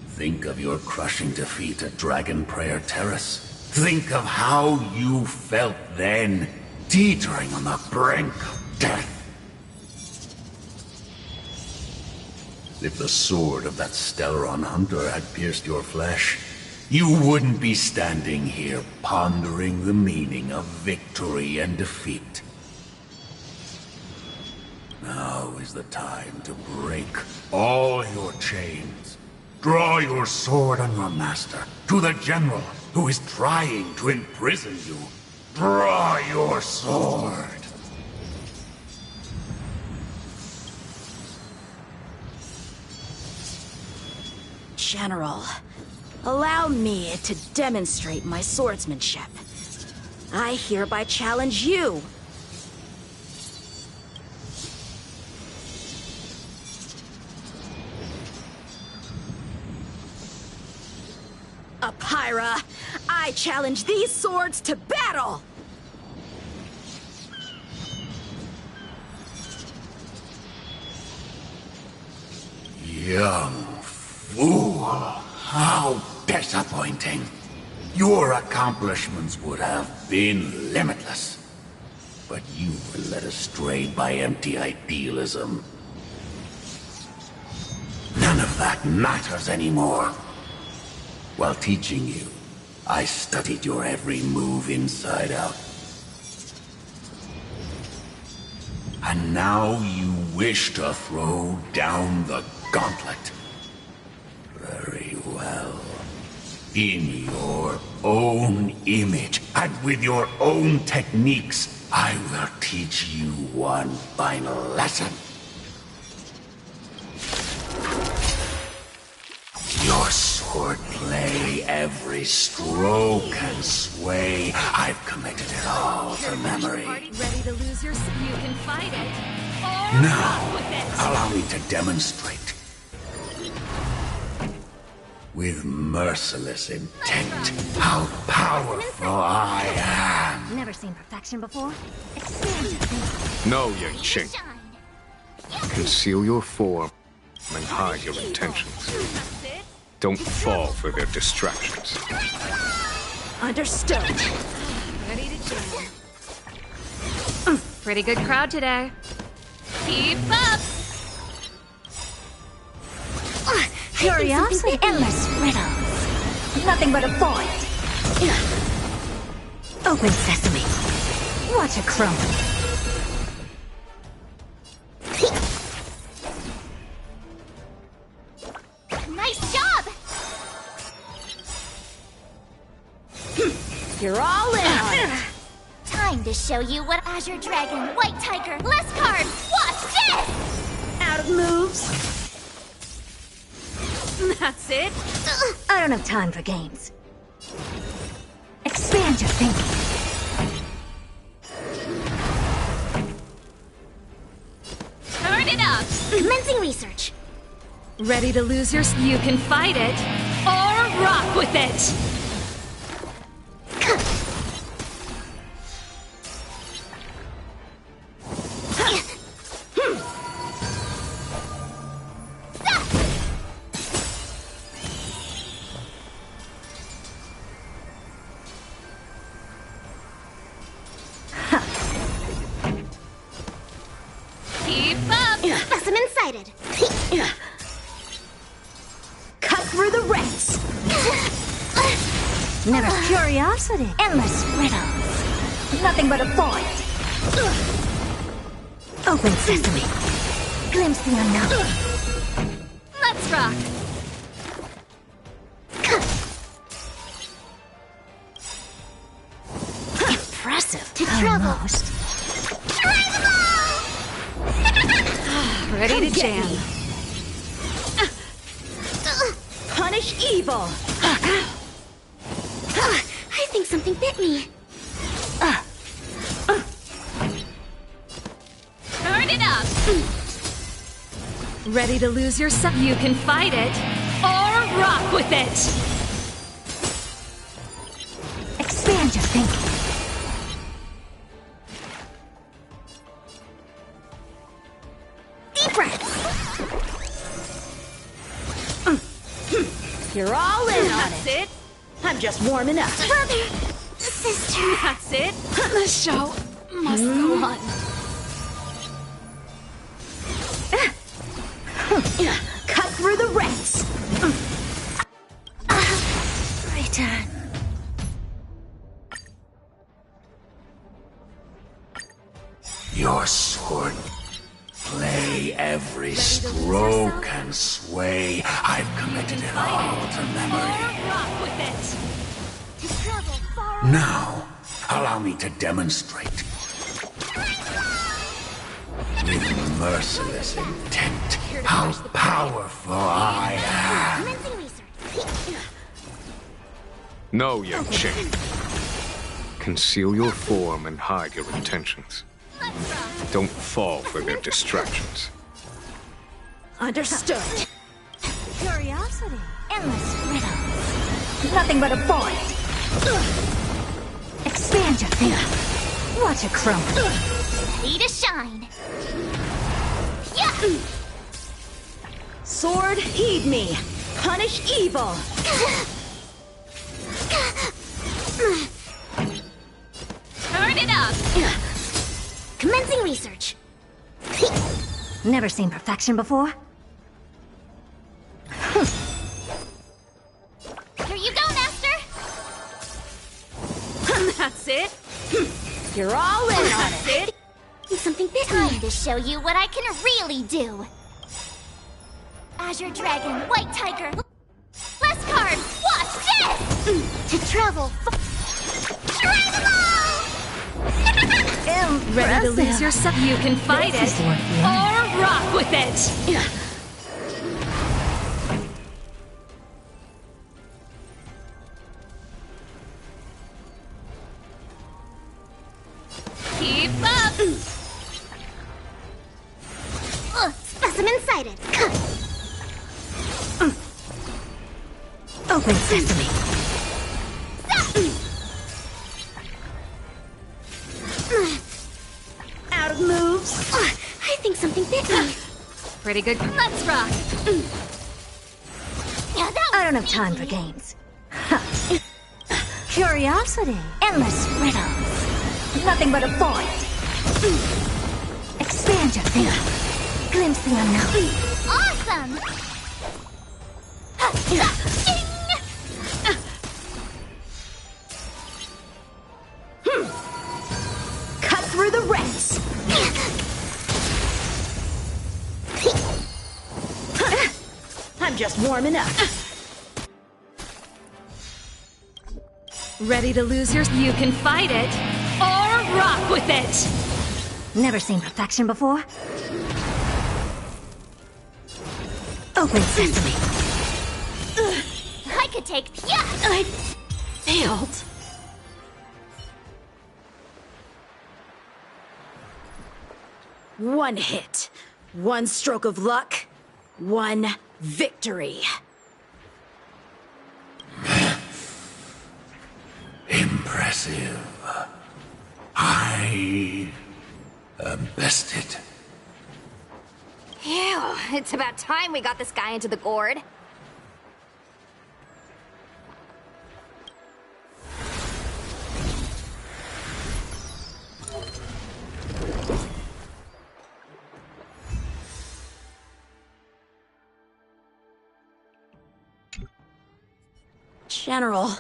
Think of your crushing defeat at Dragon Prayer Terrace. Think of how you felt then, teetering on the brink of death. If the sword of that Stellaron hunter had pierced your flesh, you wouldn't be standing here pondering the meaning of victory and defeat. Now is the time to break all your chains. Draw your sword on your master, to the General who is trying to imprison you. Draw your sword. General, allow me to demonstrate my swordsmanship. I hereby challenge you. Apyra, I challenge these swords to battle! Young fool, how disappointing. Your accomplishments would have been limitless. But you were led astray by empty idealism. None of that matters anymore. While teaching you, I studied your every move inside out. And now you wish to throw down the gauntlet. Very well. In your own image, and with your own techniques, I will teach you one final lesson. Your swordplay, every stroke and sway, I've committed it all to memory. Ready to lose your... You can fight it. Now, allow me to demonstrate. With merciless intent, how powerful I am. Never seen perfection before. Expand your thinking. No, Yang Ching. Conceal your form and hide your intentions. Don't fall for their distractions. Understood. Ready to jam. Pretty good crowd today. Keep up! Curiosity, endless riddles. Nothing but a void. Open sesame. Watch it crumble. Nice job! You're all in on it. Time to show you what Azure Dragon, White Tiger, less cards! Watch this! Out of moves. That's it. I don't have time for games. Expand your thinking. Turn it up. Commencing research. Ready to lose your... You can fight it, or rock with it. Keep up. Specimen sighted. Cut through the ranks. Never curiosity, endless riddles. Nothing but a void. Open sesame. Glimpse the unknown. Let's rock. Impressive. To travel. Almost. Ready to jam. Punish evil. I think something bit me. Turn it up. Ready to lose yourself? You can fight it, or rock with it. Expand your thinking. Deep breaths. You're all in on That's it. it. I'm just warming up. Brother, sister. That's it. The show must go on. Cut through the ranks. Return. Your sword. Play every stroke and sway. I've committed it all to memory. Rock with it. To travel far. Now, allow me to demonstrate. With merciless intent, how powerful I am. Commencing research. No, Yang Ching. Conceal your form and hide your intentions. Don't fall for their distractions. Understood. Curiosity, endless riddles. Nothing but a void. Expand your thinking. Watch it crumble. Ready to shine. Yeah! Sword, heed me. Punish evil. Turn it up. Commencing research. Never seen perfection before? Here you go, Master! That's it. You're all in on That's it. it. Something bit me. Time to show you what I can really do. Azure Dragon, White Tiger, less cards. Watch this! To travel. Ready to lose yourself? You can fight it, or rock with it. Keep up. Specimen sighted. Open sesame. Out of moves. I think something bit me. Pretty good. Let's rock! I don't have time for games. Curiosity, endless riddles. Nothing but a void. Expand your thinking. Glimpse the unknown. Awesome! Cut through the ranks. I'm just warming up. Ready to lose your... You can fight it, or rock with it! Never seen perfection before. Open sesame. I could take... Yeah! I failed. One hit, one stroke of luck, one victory. Impressive. I am bested. Ew, it's about time we got this guy into the gourd. General.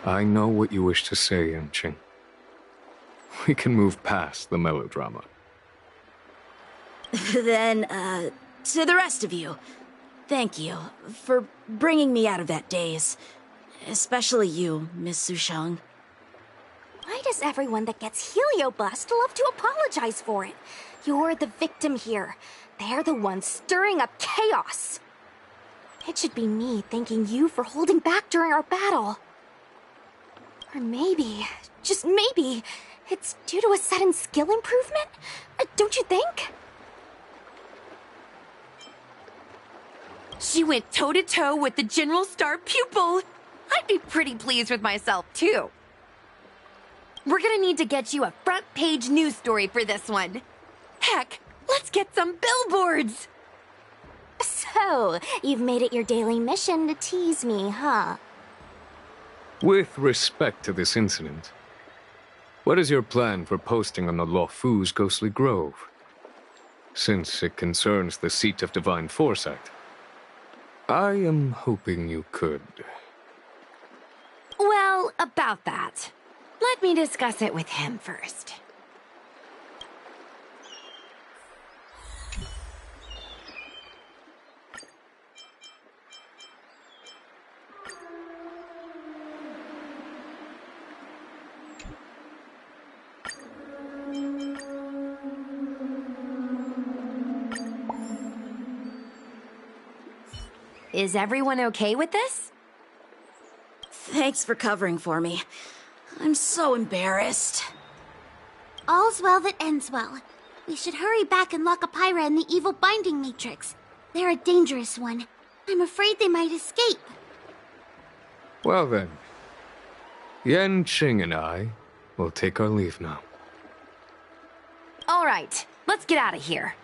I know what you wish to say, Yanqing. We can move past the melodrama. Then, to the rest of you, thank you for bringing me out of that daze. Especially you, Miss Sushang. Why does everyone that gets heliobust love to apologize for it? You're the victim here. They're the ones stirring up chaos. It should be me thanking you for holding back during our battle. Or maybe, just maybe, it's due to a sudden skill improvement? Don't you think? She went toe-to-toe with the General Star pupil. I'd be pretty pleased with myself, too. We're gonna need to get you a front-page news story for this one. Heck, let's get some billboards! So, you've made it your daily mission to tease me, huh? With respect to this incident, what is your plan for posting on the Luofu's Ghostly Grove? Since it concerns the seat of divine foresight, I am hoping you could. Well, about that. Let me discuss it with him first. Is everyone okay with this? Thanks for covering for me. I'm so embarrassed. All's well that ends well. We should hurry back and lock up Pyra in the evil binding matrix. They're a dangerous one. I'm afraid they might escape. Well then, Yanqing and I will take our leave now. All right, let's get out of here.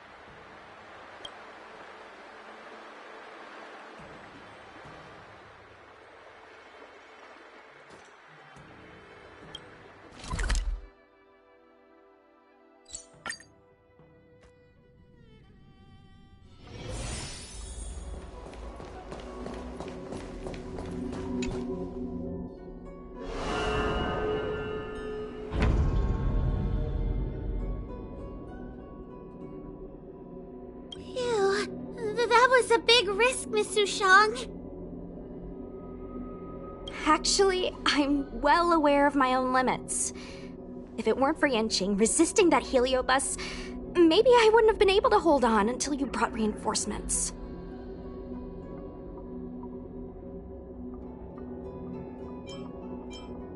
That was a big risk, Miss Sushang. Actually, I'm well aware of my own limits. If it weren't for Yanqing resisting that heliobus, maybe I wouldn't have been able to hold on until you brought reinforcements.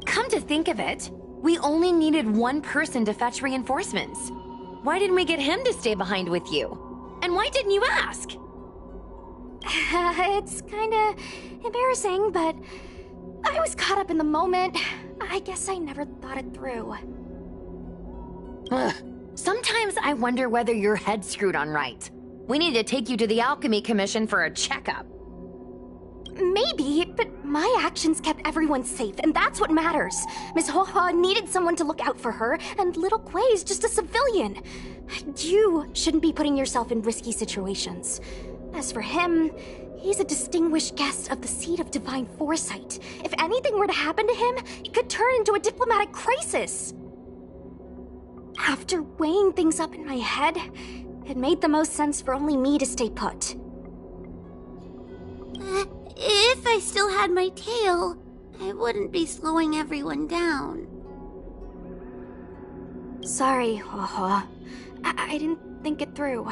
Come to think of it, we only needed one person to fetch reinforcements. Why didn't we get him to stay behind with you? And why didn't you ask? It's kinda embarrassing, but I was caught up in the moment. I guess I never thought it through. Ugh. Sometimes I wonder whether your head's screwed on right. We need to take you to the Alchemy Commission for a checkup. Maybe, but my actions kept everyone safe, and that's what matters. Miss Hoa needed someone to look out for her, and little Kuei's just a civilian. You shouldn't be putting yourself in risky situations. As for him, he's a distinguished guest of the Seat of Divine Foresight. If anything were to happen to him, it could turn into a diplomatic crisis. After weighing things up in my head, it made the most sense for only me to stay put. If I still had my tail, I wouldn't be slowing everyone down. Sorry, Hoa. I didn't think it through.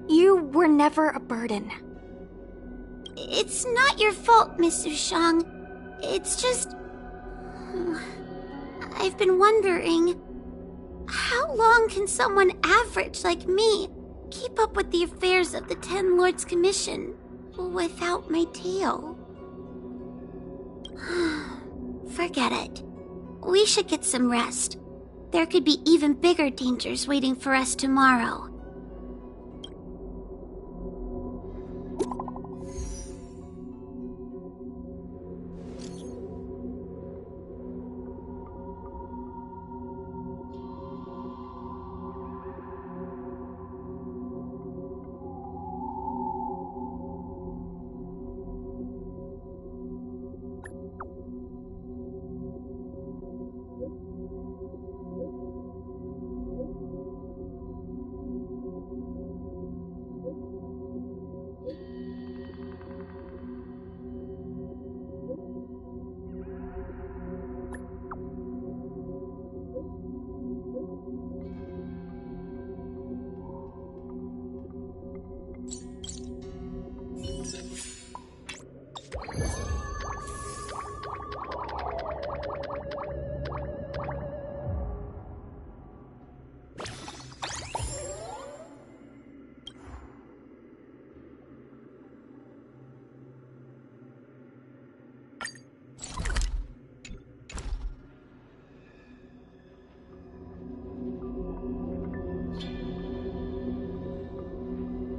You were never a burden. It's not your fault, Miss Sushang. It's just... I've been wondering... How long can someone average like me keep up with the affairs of the Ten Lords Commission without my tail? Forget it. We should get some rest. There could be even bigger dangers waiting for us tomorrow.